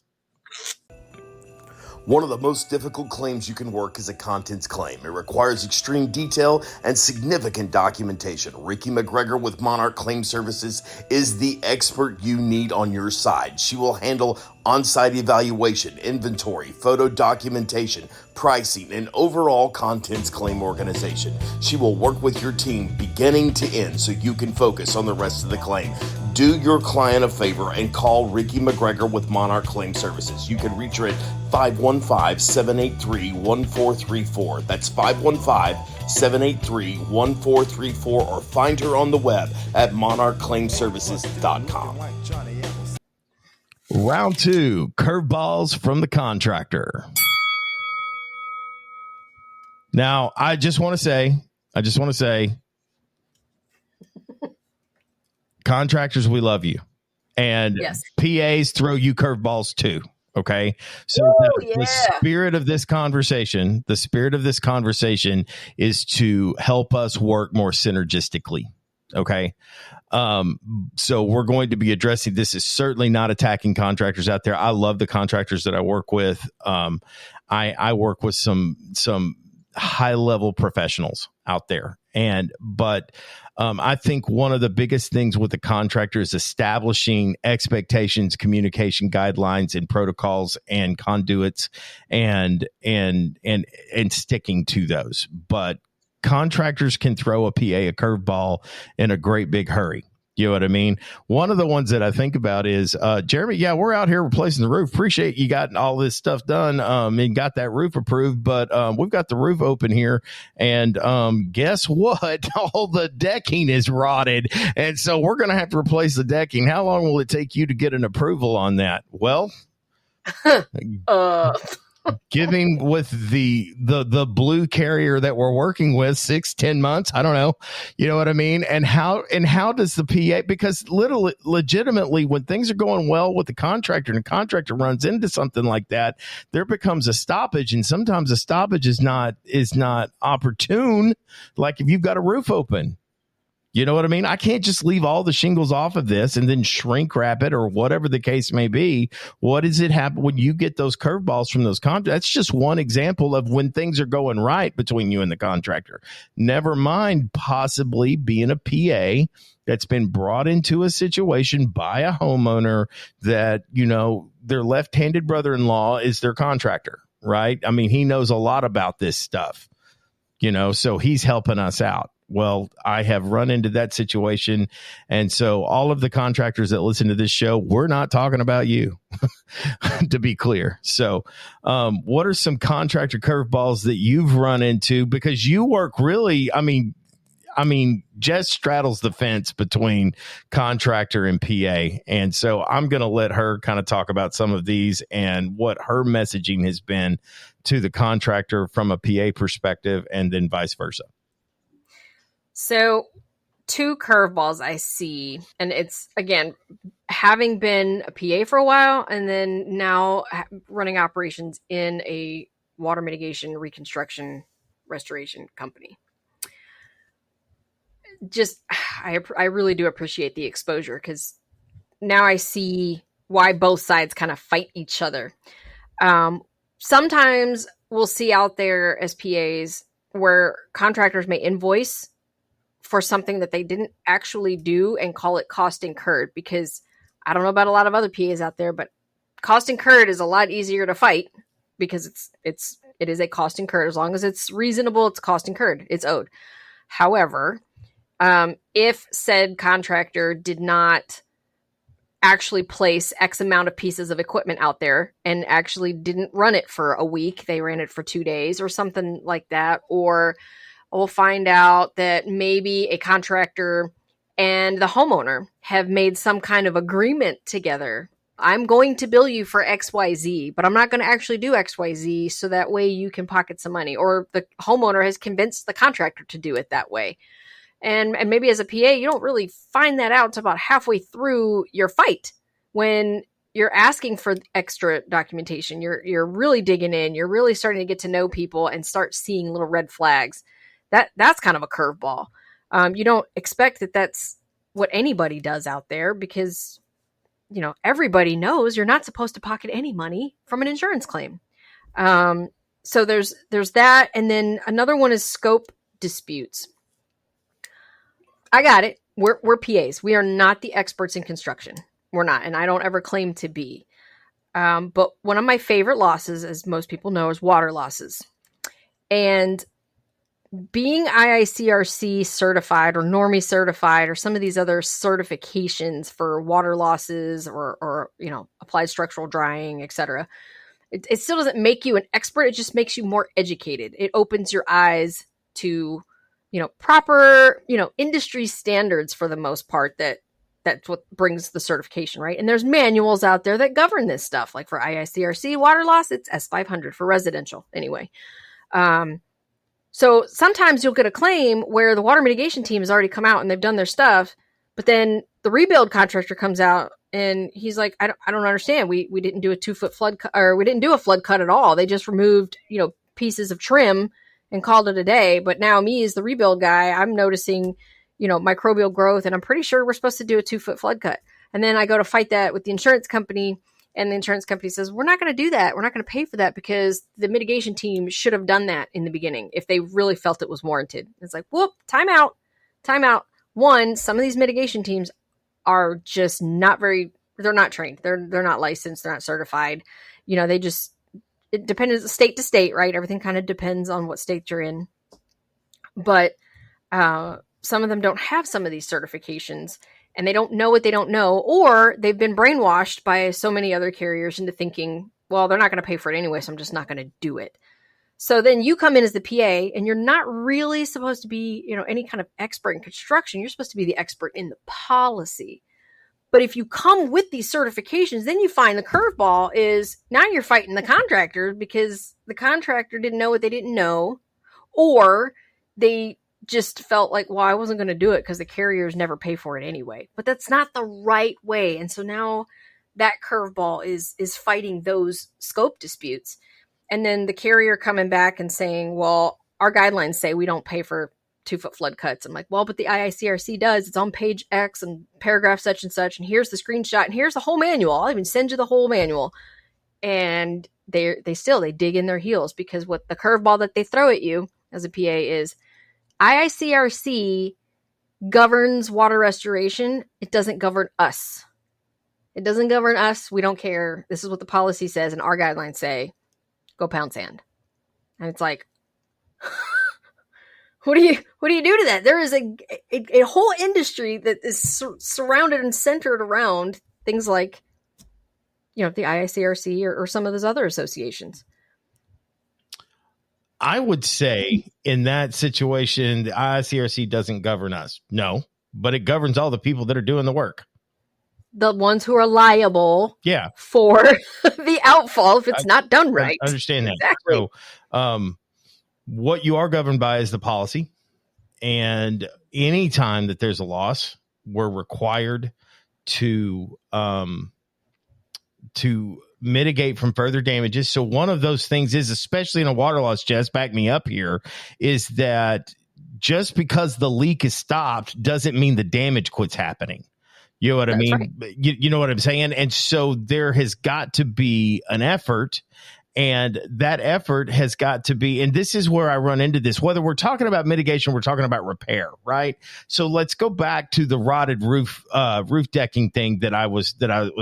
One of the most difficult claims you can work is a contents claim. It requires extreme detail and significant documentation. Ricky McGregor with Monarch Claim Services is the expert you need on your side. She will handle on-site evaluation, inventory, photo documentation, pricing, and overall contents claim organization. She will work with your team beginning to end so you can focus on the rest of the claim. Do your client a favor and call Ricky McGregor with Monarch Claim Services. You can reach her at 515-783-1434. That's 515-783-1434, or find her on the web at monarchclaimservices.com. Round 2, curveballs from the contractor. Now, I just want to say, contractors, we love you. And yes. PAs throw you curveballs too. Okay. So the spirit of this conversation is to help us work more synergistically. Okay. So we're going to be addressing this. Is certainly not attacking contractors out there. I love the contractors that I work with. I work with some high level professionals out there. But I think one of the biggest things with the contractor is establishing expectations, communication guidelines, and protocols and conduits, and sticking to those. But contractors can throw a PA a curveball in a great big hurry. You know what I mean? One of the ones that I think about is, Jeremy, yeah, we're out here replacing the roof. Appreciate you got all this stuff done and got that roof approved, but we've got the roof open here, and guess what? All the decking is rotted, and so we're going to have to replace the decking. How long will it take you to get an approval on that? Well, giving with the blue carrier that we're working with 6-10 months, I don't know, you know what I mean? And how does the PA, because legitimately when things are going well with the contractor and the contractor runs into something like that, there becomes a stoppage, and sometimes a stoppage is not opportune. Like if you've got a roof open, you know what I mean? I can't just leave all the shingles off of this and then shrink wrap it or whatever the case may be. What does it happen when you get those curveballs from those contractors? That's just one example of when things are going right between you and the contractor. Never mind possibly being a PA that's been brought into a situation by a homeowner that, you know, their left-handed brother-in-law is their contractor, right? I mean, he knows a lot about this stuff, you know, so he's helping us out. Well, I have run into that situation. And so all of the contractors that listen to this show, we're not talking about you, to be clear. So what are some contractor curveballs that you've run into? Because you work really, I mean, Jess straddles the fence between contractor and PA. And so I'm going to let her kind of talk about some of these and what her messaging has been to the contractor from a PA perspective, and then vice versa. So 2 curveballs I see, and it's, again, having been a PA for a while and then now running operations in a water mitigation, reconstruction, restoration company. Just, I really do appreciate the exposure, because now I see why both sides kind of fight each other. sometimes we'll see out there as PAs where contractors may invoice for something that they didn't actually do and call it cost incurred, because I don't know about a lot of other PAs out there, but cost incurred is a lot easier to fight because it is a cost incurred. As long as it's reasonable, it's cost incurred. It's owed. However, if said contractor did not actually place X amount of pieces of equipment out there and actually didn't run it for a week, they ran it for 2 days or something like that, or we'll find out that maybe a contractor and the homeowner have made some kind of agreement together. I'm going to bill you for XYZ, but I'm not going to actually do XYZ, so that way you can pocket some money. Or the homeowner has convinced the contractor to do it that way. And maybe as a PA, you don't really find that out until about halfway through your fight, when you're asking for extra documentation. You're really digging in. You're really starting to get to know people and start seeing little red flags. That's kind of a curveball. You don't expect that that's what anybody does out there, because everybody knows you're not supposed to pocket any money from an insurance claim. So there's that, and then another one is scope disputes. I got it. We're PAs. We are not the experts in construction. We're not, and I don't ever claim to be. But one of my favorite losses, as most people know, is water losses. And being IICRC certified or Normie certified or some of these other certifications for water losses or applied structural drying, etc., it still doesn't make you an expert. It just makes you more educated. It opens your eyes to proper, industry standards for the most part. That's what brings the certification, right? And there's manuals out there that govern this stuff. Like for IICRC water loss, it's S500 for residential anyway. So sometimes you'll get a claim where the water mitigation team has already come out and they've done their stuff, but then the rebuild contractor comes out and he's like, I don't understand. We didn't do a 2-foot flood cut, or we didn't do a flood cut at all. They just removed, pieces of trim and called it a day. But now me as the rebuild guy, I'm noticing, microbial growth, and I'm pretty sure we're supposed to do a 2-foot flood cut. And then I go to fight that with the insurance company, and the insurance company says, we're not going to do that. We're not going to pay for that because the mitigation team should have done that in the beginning if they really felt it was warranted. It's like, whoop, time out. One, some of these mitigation teams are just they're not trained. They're not licensed. They're not certified. It depends state to state, right? Everything kind of depends on what state you're in. But some of them don't have some of these certifications, and they don't know what they don't know, or they've been brainwashed by so many other carriers into thinking, well, they're not going to pay for it anyway, so I'm just not going to do it. So then you come in as the PA, and you're not really supposed to be, any kind of expert in construction. You're supposed to be the expert in the policy. But if you come with these certifications, then you find the curveball is now you're fighting the contractor because the contractor didn't know what they didn't know, or they just felt like, well, I wasn't going to do it because the carriers never pay for it anyway. But that's not the right way. And so now that curveball is fighting those scope disputes. And then the carrier coming back and saying, well, our guidelines say we don't pay for 2-foot flood cuts. I'm like, well, but the IICRC does. It's on page X and paragraph such and such. And here's the screenshot. And here's the whole manual. I'll even send you the whole manual. And they dig in their heels, because what the curveball that they throw at you as a PA is IICRC governs water restoration. It doesn't govern us. It doesn't govern us. We don't care. This is what the policy says. And our guidelines say, go pound sand. And it's like, what do you do to that? There is a whole industry that is surrounded and centered around things like, the IICRC or some of those other associations. I would say in that situation, the IICRC doesn't govern us. No, but it governs all the people that are doing the work. The ones who are liable for the outfall if it's not done right. I understand that. Exactly. So, what you are governed by is the policy. And anytime that there's a loss, we're required to mitigate from further damages. So one of those things is, especially in a water loss, Jess, back me up here, is that just because the leak is stopped doesn't mean the damage quits happening. You know what I mean? Right. You know what I'm saying? And so there has got to be an effort And that effort has got to be, and this is where I run into this, whether we're talking about mitigation, we're talking about repair, right? So let's go back to the rotted roof decking thing that I was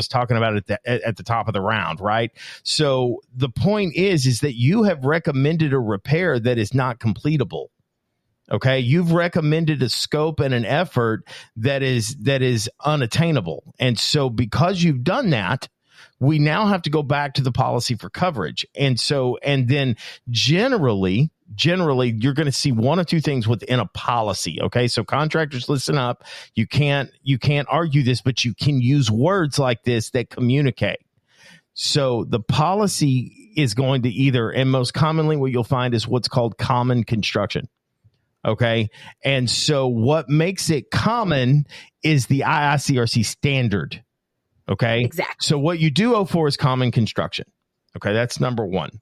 talking about at the top of the round, right? So the point is that you have recommended a repair that is not completable. Okay, you've recommended a scope and an effort that is unattainable. And so because you've done that, we now have to go back to the policy for coverage. And then generally, you're going to see one of two things within a policy. Okay. So contractors, listen up. You can't argue this, but you can use words like this that communicate. So the policy is going to either, and most commonly what you'll find is what's called common construction. Okay. And so what makes it common is the IICRC standard. Okay. Exactly. So what you do owe for is common construction. Okay. That's number one.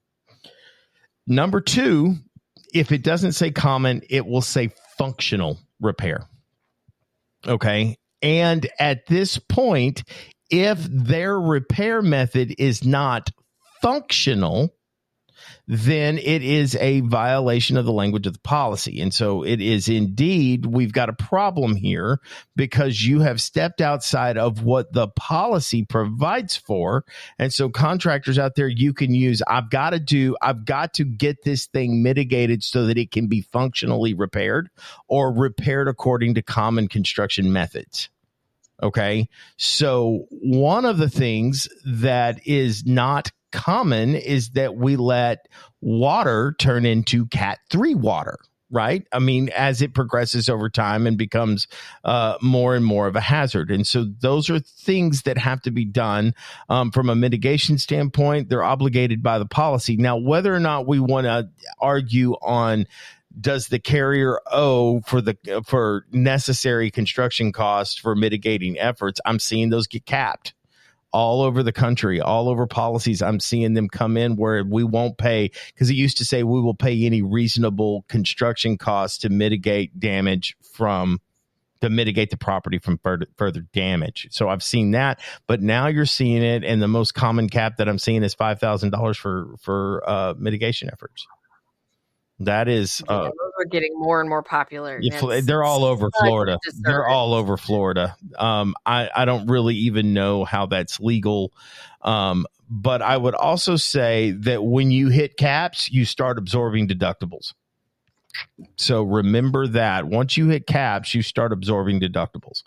Number two, if it doesn't say common, it will say functional repair. Okay. And at this point, if their repair method is not functional, then it is a violation of the language of the policy. And so it is indeed, we've got a problem here because you have stepped outside of what the policy provides for. And so contractors out there, you can use, I've got to get this thing mitigated so that it can be functionally repaired or repaired according to common construction methods. Okay. So one of the things that is not common is that we let water turn into Cat 3 water, right? I mean, as it progresses over time and becomes more and more of a hazard. And so those are things that have to be done from a mitigation standpoint. They're obligated by the policy. Now, whether or not we want to argue on does the carrier owe for necessary construction costs for mitigating efforts, I'm seeing those get capped. All over the country, all over policies, I'm seeing them come in where we won't pay, because it used to say we will pay any reasonable construction costs to mitigate damage to mitigate the property from further damage. So I've seen that, but now you're seeing it, and the most common cap that I'm seeing is $5,000 for mitigation efforts. That is, those are getting more and more popular. They're all over Florida. They're all over Florida. I don't really even know how that's legal. But I would also say that when you hit caps, you start absorbing deductibles. So remember that once you hit caps, you start absorbing deductibles.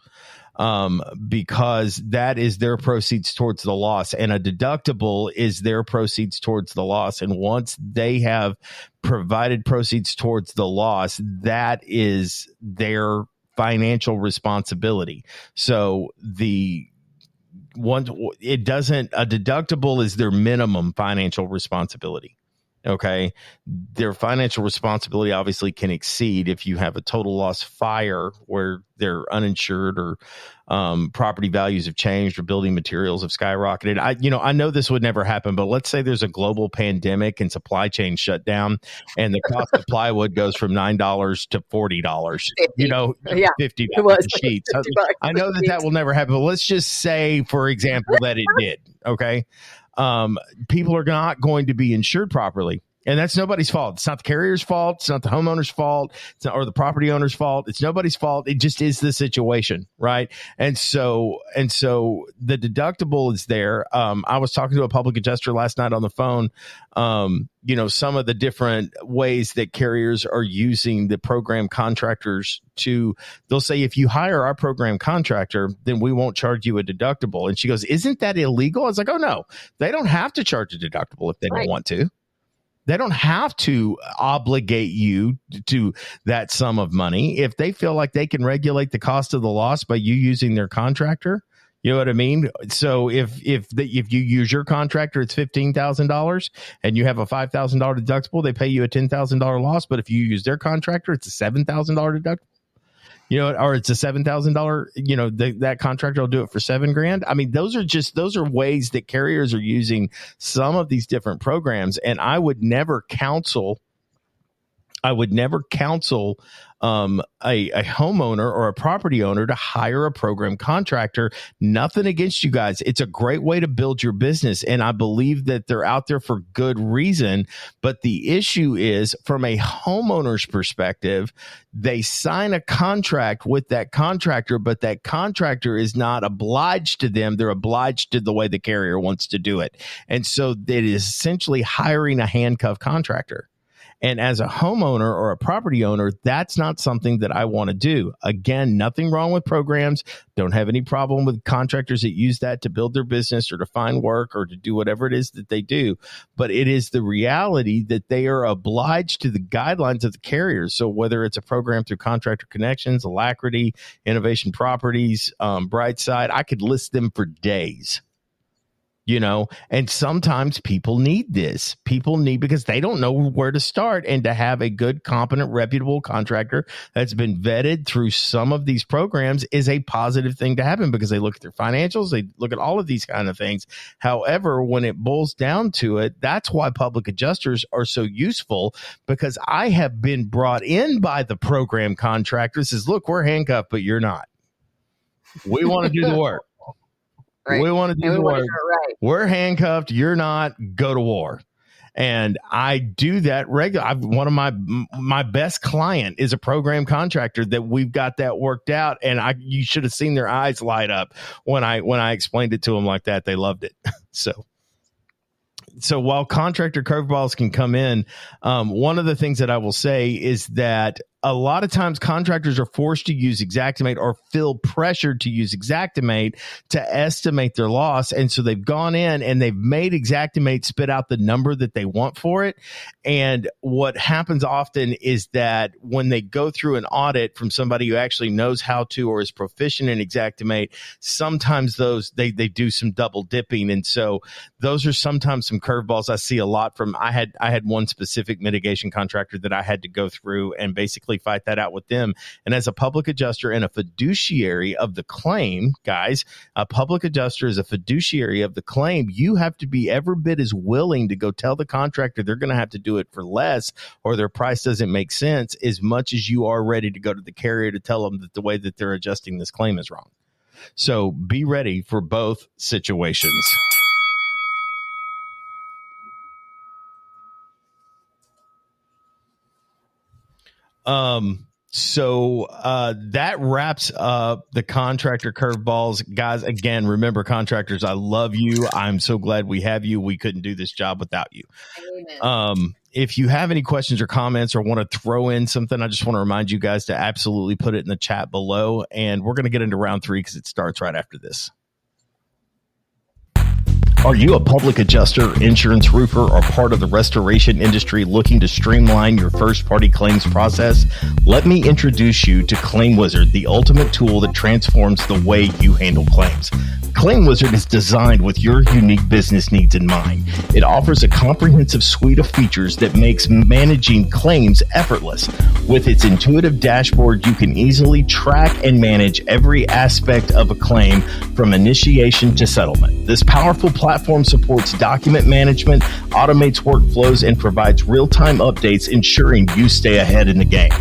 Because that is their proceeds towards the loss, and a deductible is their proceeds towards the loss. And once they have provided proceeds towards the loss, that is their financial responsibility. So a deductible is their minimum financial responsibility. Okay. Their financial responsibility obviously can exceed if you have a total loss fire where they're uninsured or property values have changed or building materials have skyrocketed. I know this would never happen, but let's say there's a global pandemic and supply chain shut down and the cost of plywood goes from $9 to $40, $50 a sheet. I know that will never happen, but let's just say, for example, that it did. Okay. People are not going to be insured properly. And that's nobody's fault. It's not the carrier's fault. It's not the homeowner's fault. It's not, or the property owner's fault. It's nobody's fault. It just is the situation, right? And so the deductible is there. I was talking to a public adjuster last night on the phone. Some of the different ways that carriers are using the program contractors they'll say, if you hire our program contractor, then we won't charge you a deductible. And she goes, isn't that illegal? I was like, oh no, they don't have to charge a deductible if they don't want to. They don't have to obligate you to that sum of money. If they feel like they can regulate the cost of the loss by you using their contractor, you know what I mean? So if you use your contractor, it's $15,000 and you have a $5,000 deductible, they pay you a $10,000 loss. But if you use their contractor, it's a $7,000 deductible. Or it's a $7,000, that contractor will do it for $7,000. I mean, those are ways that carriers are using some of these different programs. And I would never counsel I would never counsel a homeowner or a property owner to hire a program contractor. Nothing against you guys. It's a great way to build your business. And I believe that they're out there for good reason. But the issue is, from a homeowner's perspective, they sign a contract with that contractor, but that contractor is not obliged to them. They're obliged to the way the carrier wants to do it. And so it is essentially hiring a handcuffed contractor. And as a homeowner or a property owner, that's not something that I want to do. Again, nothing wrong with programs. Don't have any problem with contractors that use that to build their business or to find work or to do whatever it is that they do. But it is the reality that they are obliged to the guidelines of the carriers. So whether it's a program through Contractor Connections, Alacrity, Innovation Properties, Brightside, I could list them for days. And sometimes people need this. People need, because they don't know where to start, and to have a good, competent, reputable contractor that's been vetted through some of these programs is a positive thing to happen, because they look at their financials, they look at all of these kind of things. However, when it boils down to it, that's why public adjusters are so useful, because I have been brought in by the program contractors. Says, look, we're handcuffed, but you're not. We want to do the work. Right. We want to do the work. Right. We're handcuffed. You're not. Go to war. And I do that regularly. One of my best client is a program contractor that we've got that worked out. And you should have seen their eyes light up when I explained it to them like that. They loved it. So while contractor curveballs can come in, one of the things that I will say is that a lot of times contractors are forced to use Xactimate or feel pressured to use Xactimate to estimate their loss. And so they've gone in and they've made Xactimate spit out the number that they want for it. And what happens often is that when they go through an audit from somebody who actually knows how to or is proficient in Xactimate, sometimes they do some double dipping. And so those are sometimes some curveballs I see a lot from. I had one specific mitigation contractor that I had to go through and basically fight that out with them. And as a public adjuster and a fiduciary of the claim, guys, a public adjuster is a fiduciary of the claim. You have to be every bit as willing to go tell the contractor they're going to have to do it for less or their price doesn't make sense, as much as you are ready to go to the carrier to tell them that the way that they're adjusting this claim is wrong. So be ready for both situations. So that wraps up the contractor curveballs. Guys, again, remember, contractors, I love you. I'm so glad we have you. We couldn't do this job without you. Amen. If you have any questions or comments or want to throw in something, I just want to remind you guys to absolutely put it in the chat below. And we're going to get into round 3 because it starts right after this. Are you a public adjuster, insurance roofer, or part of the restoration industry looking to streamline your first-party claims process? Let me introduce you to Claim Wizard, the ultimate tool that transforms the way you handle claims. Claim Wizard is designed with your unique business needs in mind. It offers a comprehensive suite of features that makes managing claims effortless. With its intuitive dashboard, you can easily track and manage every aspect of a claim from initiation to settlement. This powerful platform supports document management, automates workflows, and provides real-time updates, ensuring you stay ahead in the game.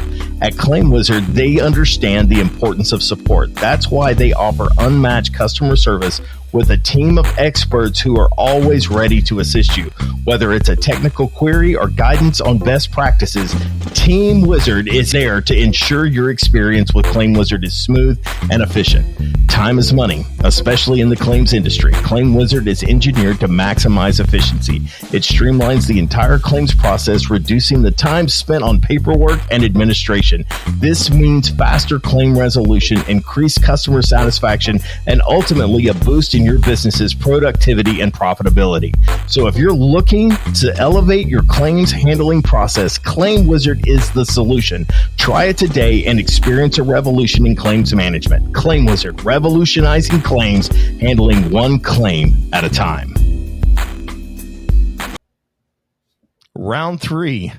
At Claim Wizard, they understand the importance of support. That's why they offer unmatched customer service with a team of experts who are always ready to assist you. Whether it's a technical query or guidance on best practices, Team Wizard is there to ensure your experience with Claim Wizard is smooth and efficient. Time is money, especially in the claims industry. Claim Wizard is engineered to maximize efficiency. It streamlines the entire claims process, reducing the time spent on paperwork and administration. This means faster claim resolution, increased customer satisfaction, and ultimately a boost in your business's productivity and profitability. So if you're looking to elevate your claims handling process, Claim Wizard is the solution. Try it today and experience a revolution in claims management. Claim Wizard, revolutionizing claims, handling one claim at a time. Round 3.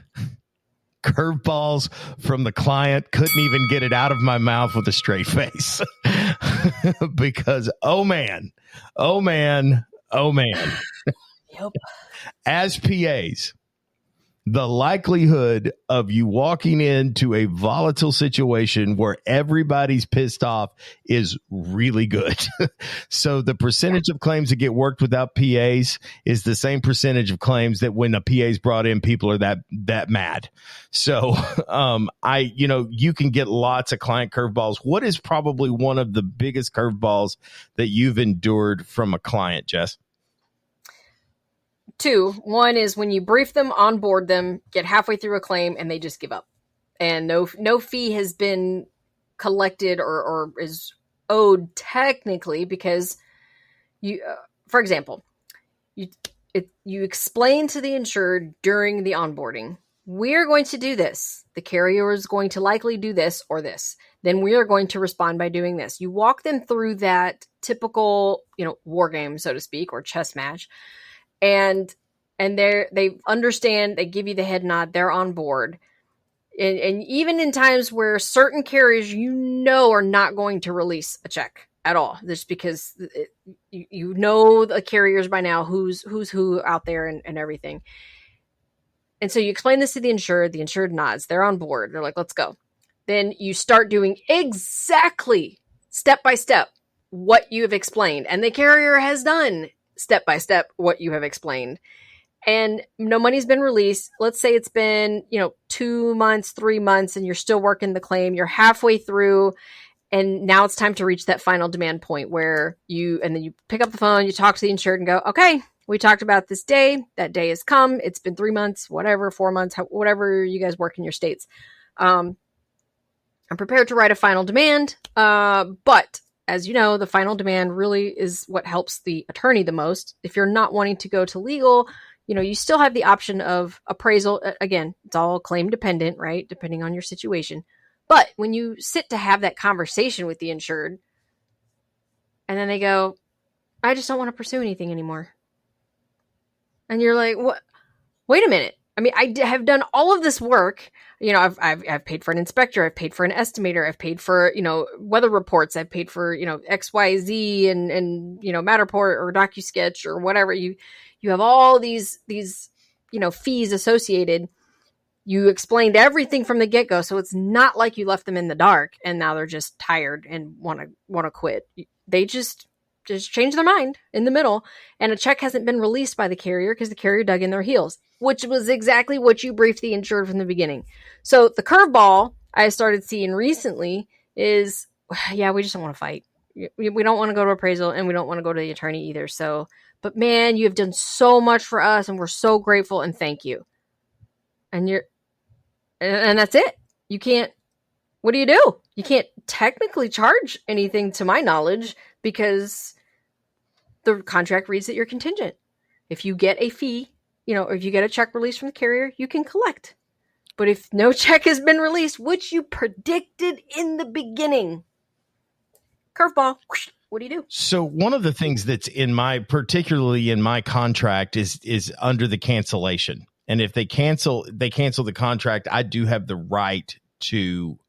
Curveballs from the client. Couldn't even get it out of my mouth with a straight face. Because, oh man. Yep. As PAs, the likelihood of you walking into a volatile situation where everybody's pissed off is really good. So the percentage of claims that get worked without PAs is the same percentage of claims that when a PA is brought in, people are that mad. So you can get lots of client curveballs. What is probably one of the biggest curveballs that you've endured from a client, Jess? Two. One is when you brief them, onboard them, get halfway through a claim, and they just give up, and no fee has been collected or is owed technically because you, for example, you explain to the insured during the onboarding, we're going to do this. The carrier is going to likely do this or this. Then we are going to respond by doing this. You walk them through that typical, war game, so to speak, or chess match. And they understand, they give you the head nod, they're on board. And even in times where certain carriers, are not going to release a check at all, just because the carriers by now, who's who out there and everything. And so you explain this to the insured nods, they're on board. They're like, let's go. Then you start doing exactly step by step what you have explained. And the carrier has done step by step what you have explained, and no money's been released. Let's say it's been 2 months, 3 months, and you're still working the claim. You're halfway through, and now it's time to reach that final demand point where then you pick up the phone, you talk to the insured and go, okay, we talked about this day, that day has come, it's been 3 months, whatever, 4 months, whatever you guys work in your states. I'm prepared to write a final demand, but as you know, the final demand really is what helps the attorney the most. If you're not wanting to go to legal, you still have the option of appraisal. Again, it's all claim dependent, right? Depending on your situation. But when you sit to have that conversation with the insured, and then they go, I just don't want to pursue anything anymore. And you're like, what? Wait a minute. I mean, I have done all of this work. I've paid for an inspector. I've paid for an estimator. I've paid for, weather reports. I've paid for, XYZ and Matterport or DocuSketch or whatever. You have all these, fees associated. You explained everything from the get-go. So it's not like you left them in the dark and now they're just tired and want to quit. They just change their mind in the middle, and a check hasn't been released by the carrier because the carrier dug in their heels, which was exactly what you briefed the insured from the beginning. So the curveball I started seeing recently is, we just don't want to fight. We don't want to go to appraisal, and we don't want to go to the attorney either. So, but man, you have done so much for us, and we're so grateful, and thank you. And that's it. You can't, what do? You can't technically charge anything to my knowledge because the contract reads that you're contingent. If you get a fee, or if you get a check released from the carrier, you can collect. But if no check has been released, which you predicted in the beginning, curveball, what do you do? So one of the things that's particularly in my contract is under the cancellation. And if they cancel the contract, I do have the right to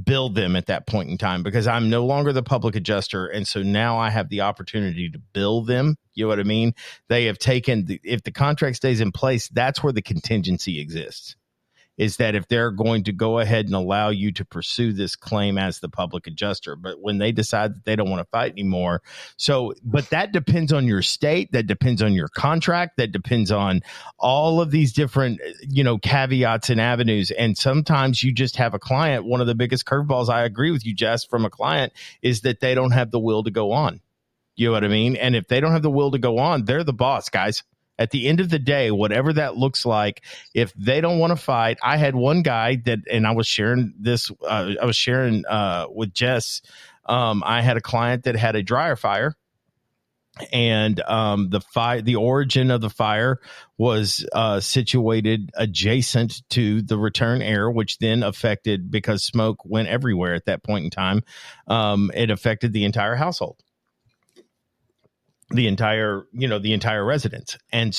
bill them at that point in time because I'm no longer the public adjuster. And so now I have the opportunity to bill them. You know what I mean? They have taken, if the contract stays in place, that's where the contingency exists. Is that if they're going to go ahead and allow you to pursue this claim as the public adjuster, but when they decide that they don't want to fight anymore. But that depends on your state, that depends on your contract, that depends on all of these different, caveats and avenues. And sometimes you just have a client. One of the biggest curveballs, I agree with you, Jess, from a client is that they don't have the will to go on. You know what I mean? And if they don't have the will to go on, they're the boss, guys. At the end of the day, whatever that looks like, if they don't want to fight, I had one guy and I was sharing this, with Jess. I had a client that had a dryer fire, and the origin of the fire was situated adjacent to the return air, which then affected, because smoke went everywhere at that point in time. It affected the entire household. The entire residence. And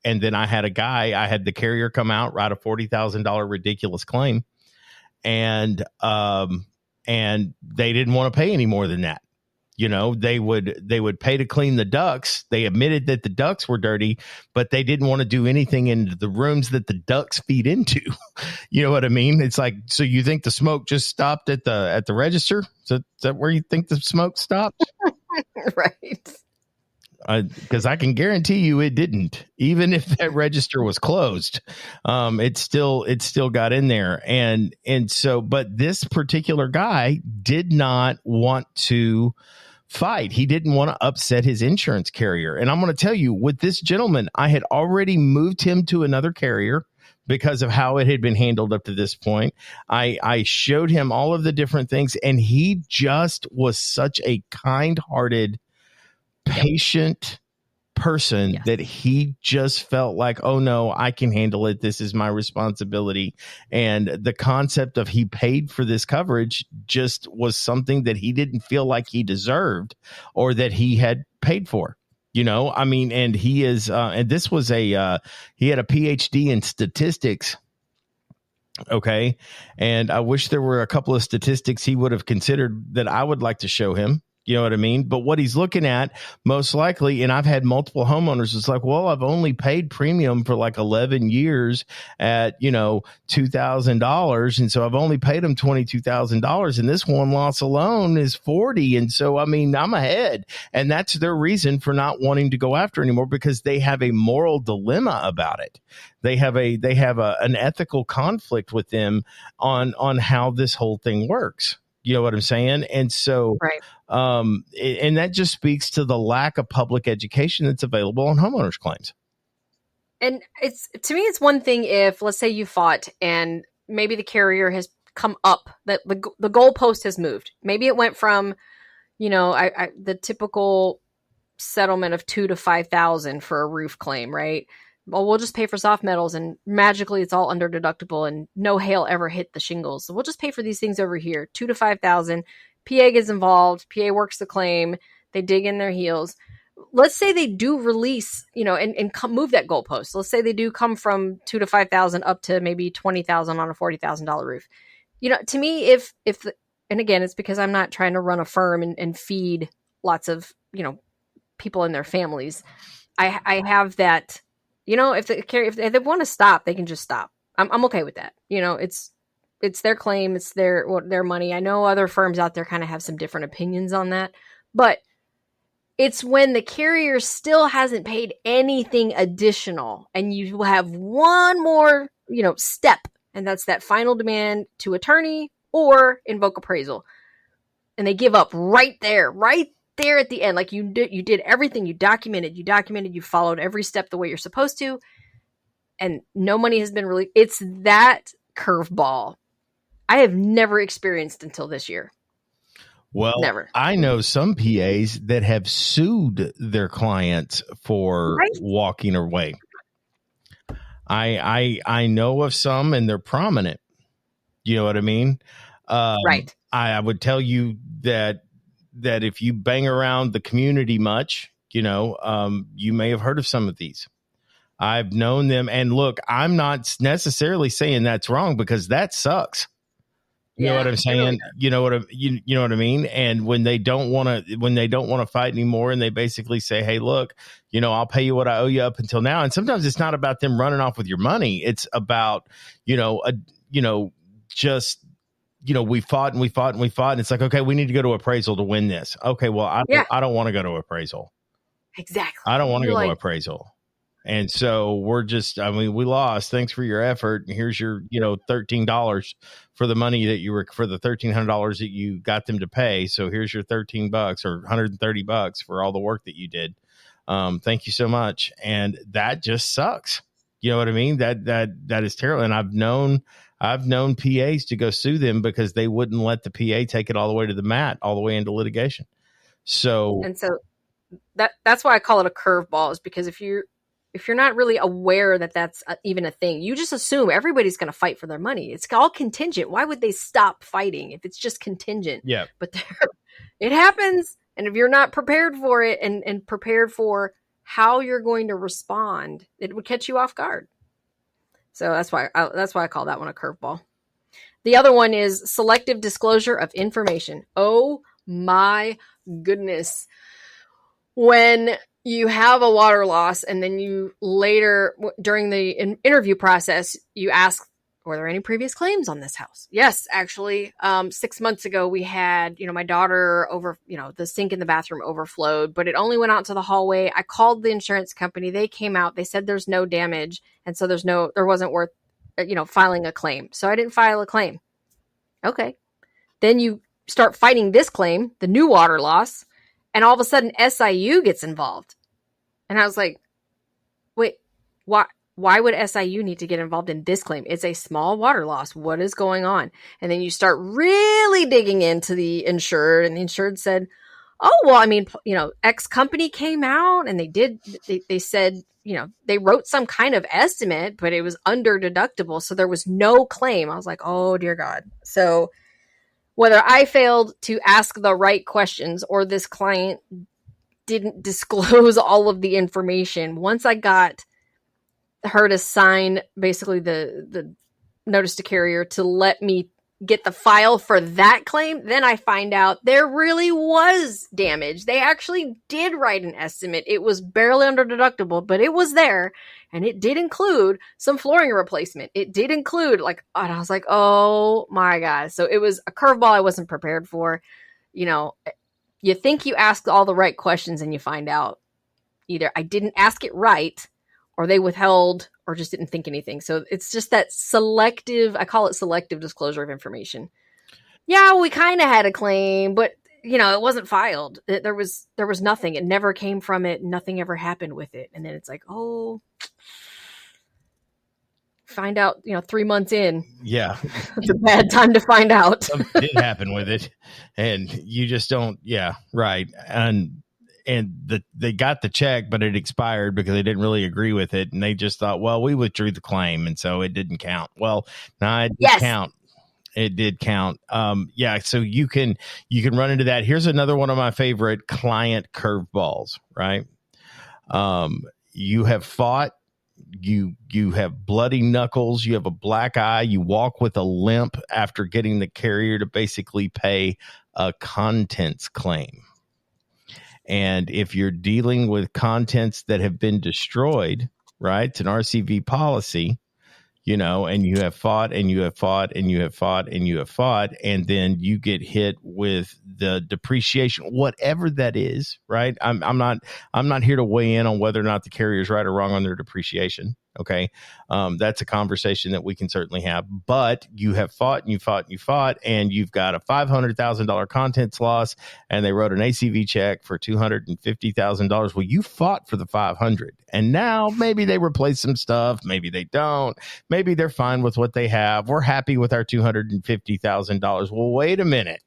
then I had the carrier come out, write a $40,000 ridiculous claim. And they didn't want to pay any more than that. You know, they would pay to clean the ducts. They admitted that the ducts were dirty, but they didn't want to do anything into the rooms that the ducts feed into. You know what I mean? It's like, so you think the smoke just stopped at the register? Is that where you think the smoke stopped? Right. Because I can guarantee you it didn't. Even if that register was closed, it still got in there. And so, but this particular guy did not want to fight. He didn't want to upset his insurance carrier. And I'm going to tell you, with this gentleman, I had already moved him to another carrier because of how it had been handled up to this point. I showed him all of the different things, and he just was such a kind-hearted, patient person that he just felt like, oh no, I can handle it. This is my responsibility. And the concept of he paid for this coverage just was something that he didn't feel like he deserved or that he had paid for. You know, I mean, and he is, and this was he had a PhD in statistics. Okay. And I wish there were a couple of statistics he would have considered that I would like to show him. You know what I mean? But what he's looking at most likely, and I've had multiple homeowners, it's like, well, I've only paid premium for like 11 years at, $2,000. And so I've only paid them $22,000. And this one loss alone is 40. And so, I mean, I'm ahead. And that's their reason for not wanting to go after anymore, because they have a moral dilemma about it. They have an ethical conflict with them on how this whole thing works. You know what I'm saying? And so, right. And that just speaks to the lack of public education that's available on homeowners claims. And to me, it's one thing if, let's say you fought and maybe the carrier has come up, that the goalpost has moved. Maybe it went from, the typical settlement of $2,000 to $5,000 for a roof claim, right? Well, we'll just pay for soft metals and magically it's all under deductible and no hail ever hit the shingles. So we'll just pay for these things over here, $2,000 to $5,000. PA gets involved. PA works the claim. They dig in their heels. Let's say they do release, and move that goalpost. Let's say they do come from $2,000 to $5,000 up to maybe $20,000 on a $40,000 roof. To me, and again, it's because I'm not trying to run a firm and feed lots of, people and their families. I have that. If they want to stop, they can just stop. I'm okay with that. It's their claim. It's their money. I know other firms out there kind of have some different opinions on that, but it's when the carrier still hasn't paid anything additional and you have one more, step, and that's that final demand to attorney or invoke appraisal. And they give up right there at the end. Like you did everything, you documented, you followed every step the way you're supposed to, and no money has been released. It's that curveball I have never experienced until this year. Well, never. I know some PAs that have sued their clients for walking away. I know of some, and they're prominent. You know what I mean? Right. I would tell you that if you bang around the community much, you may have heard of some of these. I've known them, and look, I'm not necessarily saying that's wrong, because that sucks. You know what I'm saying? Really, you know what I mean? And when they don't want to fight anymore, and they basically say, "Hey, look, I'll pay you what I owe you up until now." And sometimes it's not about them running off with your money. It's about, just, we fought and we fought and we fought. And it's like, okay, we need to go to appraisal to win this. Okay, well, I don't want to go to appraisal. Exactly. I don't want to go to appraisal. And so we lost. Thanks for your effort. And here's your, $13 for the money that for the $1,300 that you got them to pay. So here's your $13 or $130 for all the work that you did. Thank you so much. And that just sucks. You know what I mean? That is terrible. And I've known PAs to go sue them because they wouldn't let the PA take it all the way to the mat, all the way into litigation. So that's why I call it a curveball, is because if you're not really aware that that's even a thing, you just assume everybody's going to fight for their money. It's all contingent. Why would they stop fighting if it's just contingent? Yeah. But it happens. And if you're not prepared for it and prepared for how you're going to respond, it would catch you off guard. So that's why I call that one a curveball. The other one is selective disclosure of information. Oh my goodness. When you have a water loss and then you later, during the interview process, you ask, were there any previous claims on this house? Yes, actually. 6 months ago, we had, my daughter the sink in the bathroom overflowed, but it only went out to the hallway. I called the insurance company. They came out. They said there's no damage. And so there wasn't worth, filing a claim. So I didn't file a claim. Okay. Then you start fighting this claim, the new water loss, and all of a sudden SIU gets involved. And I was like, wait, why would SIU need to get involved in this claim? It's a small water loss. What is going on? And then you start really digging into the insured, and the insured said, oh, well, I mean, X company came out and they said, they wrote some kind of estimate, but it was under deductible. So there was no claim. I was like, oh, dear God. So whether I failed to ask the right questions or this client didn't disclose all of the information, once I got her to sign basically the notice to carrier to let me get the file for that claim, then I find out there really was damage. They actually did write an estimate. It was barely under deductible, but it was there, and it did include some flooring replacement. It did include and I was like, oh my God. So it was a curveball I wasn't prepared for. You think you asked all the right questions and you find out either I didn't ask it right, or they withheld, or just didn't think anything. So it's just that I call it selective disclosure of information. Yeah, we kind of had a claim, but it wasn't filed. There was nothing. It never came from it. Nothing ever happened with it. And then it's like, oh, find out, 3 months in. Yeah. It's a bad time to find out. Something did happen with it, and you just don't. Yeah. Right. And they got the check, but it expired because they didn't really agree with it. And they just thought, well, we withdrew the claim, and so it didn't count. Well, no, it did count. It did count. Yeah. So you can run into that. Here's another one of my favorite client curveballs, right? You have fought, you have bloody knuckles, you have a black eye, you walk with a limp after getting the carrier to basically pay a contents claim. And if you're dealing with contents that have been destroyed, right, it's an RCV policy, and you have fought and you have fought and you have fought and you have fought, and then you get hit with the depreciation, whatever that is, right? I'm not here to weigh in on whether or not the carrier is right or wrong on their depreciation. Okay. That's a conversation that we can certainly have, but you have fought and you fought and you fought, and you've got a $500,000 contents loss, and they wrote an ACV check for $250,000. Well, you fought for the 500, and now maybe they replace some stuff. Maybe they don't. Maybe they're fine with what they have. We're happy with our $250,000. Well, wait a minute.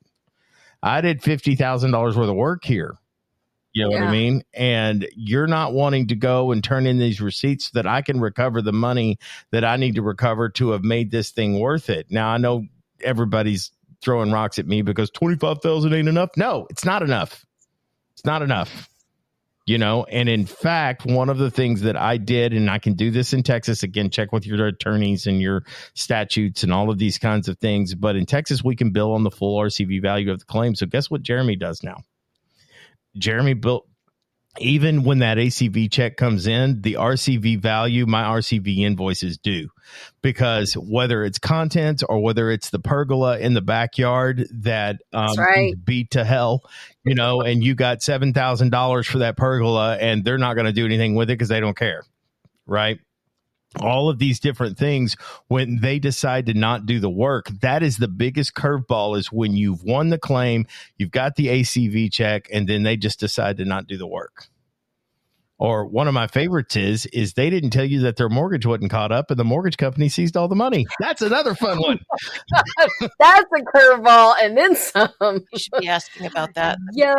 I did $50,000 worth of work here. You know what I mean? And you're not wanting to go and turn in these receipts so that I can recover the money that I need to recover to have made this thing worth it. Now, I know everybody's throwing rocks at me because $25,000 ain't enough. No, it's not enough. It's not enough. And in fact, one of the things that I did, and I can do this in Texas, again, check with your attorneys and your statutes and all of these kinds of things. But in Texas, we can bill on the full RCV value of the claim. So guess what Jeremy does now? Jeremy built, even when that ACV check comes in, the RCV value, my RCV invoice is due, because whether it's contents or whether it's the pergola in the backyard that is beat to hell, and you got $7,000 for that pergola, and they're not going to do anything with it because they don't care. Right. All of these different things, when they decide to not do the work, that is the biggest curveball, is when you've won the claim, you've got the ACV check, and then they just decide to not do the work. Or one of my favorites is they didn't tell you that their mortgage wasn't caught up, and the mortgage company seized all the money. That's another fun one. That's a curveball, and then some. You should be asking about that. Yeah.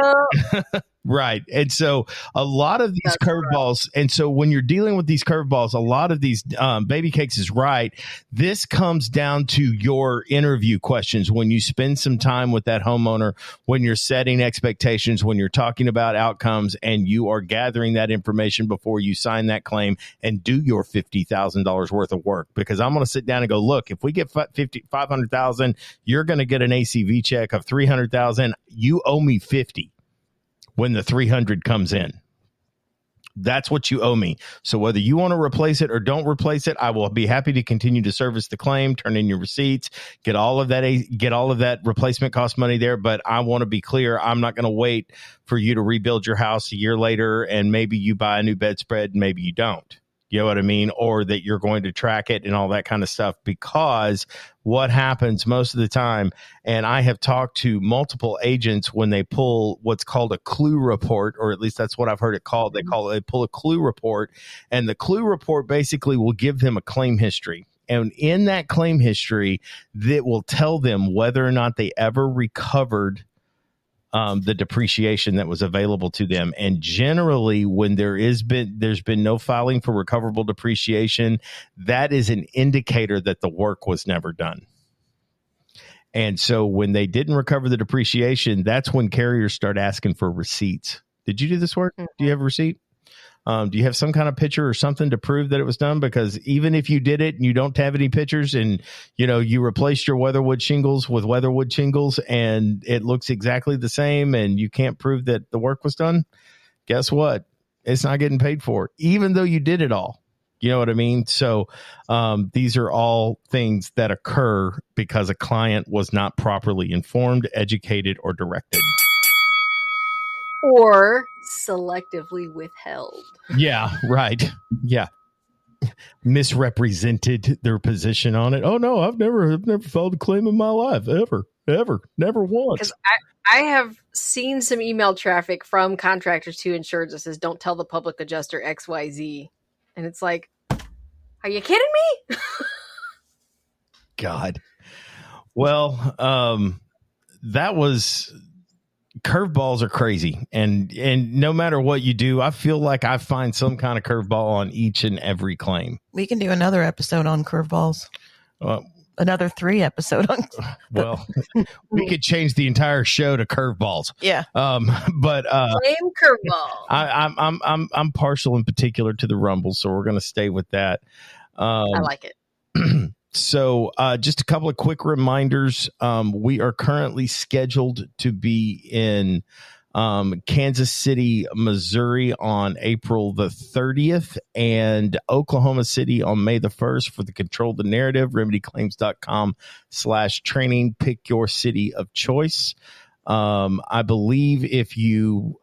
Right. And so a lot of these curveballs. And so when you're dealing with these curveballs, a lot of these baby cakes is right. This comes down to your interview questions. When you spend some time with that homeowner, when you're setting expectations, when you're talking about outcomes, and you are gathering that information before you sign that claim and do your $50,000 worth of work. Because I'm going to sit down and go, look, if we get $500,000, you're going to get an ACV check of $300,000. You owe me $50,000. when the 300 comes in. That's what you owe me. So whether you want to replace it or don't replace it, I will be happy to continue to service the claim, turn in your receipts, get all of that replacement cost money there. But I want to be clear. I'm not going to wait for you to rebuild your house a year later and maybe you buy a new bedspread and maybe you don't. You know what I mean? Or that you're going to track it and all that kind of stuff, because what happens most of the time, and I have talked to multiple agents when they pull what's called a clue report, or at least that's what I've heard it called. They pull a clue report, and the clue report basically will give them a claim history. And in that claim history, that will tell them whether or not they ever recovered the depreciation that was available to them. And generally, when there's been no filing for recoverable depreciation, that is an indicator that the work was never done. And so when they didn't recover the depreciation, that's when carriers start asking for receipts. Did you do this work? Do you have a receipt? Do you have some kind of picture or something to prove that it was done? Because even if you did it and you don't have any pictures and, you replaced your weatherwood shingles with weatherwood shingles and it looks exactly the same and you can't prove that the work was done, guess what? It's not getting paid for, even though you did it all. You know what I mean? So these are all things that occur because a client was not properly informed, educated, or directed. Or selectively withheld. Yeah, right. Yeah. Misrepresented their position on it. Oh no, I've never filed a claim in my life. Ever, never once. Because I have seen some email traffic from contractors to insureds that says, don't tell the public adjuster XYZ. And it's like, are you kidding me? God. Well, that was... Curveballs are crazy, and no matter what you do, I feel like I find some kind of curveball on each and every claim. We can do another episode on curveballs. Another 3 episode on. Well, we could change the entire show to curveballs. Yeah. But claim curveball. I'm partial in particular to the rumble, so we're going to stay with that. I like it. So just a couple of quick reminders. We are currently scheduled to be in Kansas City, Missouri on April the 30th and Oklahoma City on May the 1st for the Control the Narrative, remedyclaims.com/training. Pick your city of choice. I believe if you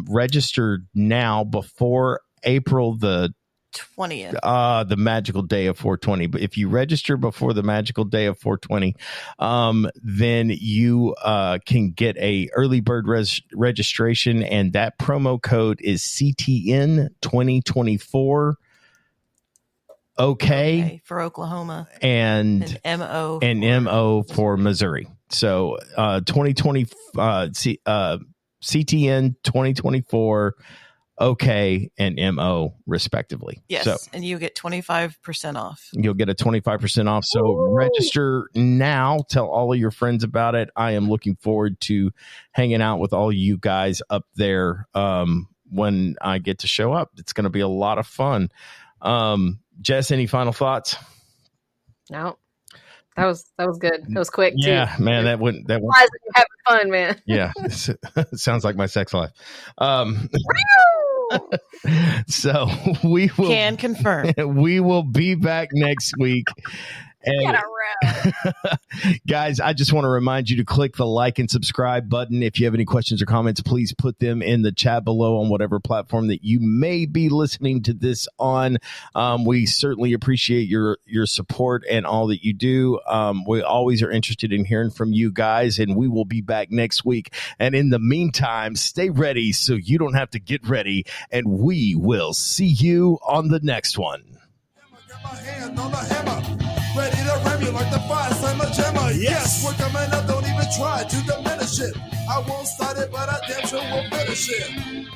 register now before April the 20th, the magical day of 420. But if you register before the magical day of 420, then you can get a early bird registration, and that promo code is CTN 2024. Okay, for Oklahoma and MO for Missouri. So 2020 CTN 2024. Okay, and MO respectively. Yes, so, and you get 25% off. You'll get a 25% off. So register now. Tell all of your friends about it. I am looking forward to hanging out with all you guys up there when I get to show up. It's going to be a lot of fun. Jess, any final thoughts? No. That was good. That was quick. Yeah, too. Man, that went. You're having fun, man. Yeah, sounds like my sex life. So we will can confirm. We will be back next week. And guys, I just want to remind you to click the like and subscribe button. If you have any questions or comments, please put them in the chat below on whatever platform that you may be listening to this on. We certainly appreciate your support and all that you do. We always are interested in hearing from you guys, and we will be back next week. And in the meantime, stay ready so you don't have to get ready, and we will see you on the next one. Got my hand on the hammer, ready to ram you like the fire slammer jammer. Yes, we're coming up, don't even try to diminish it. I won't start it, but I damn sure will finish it.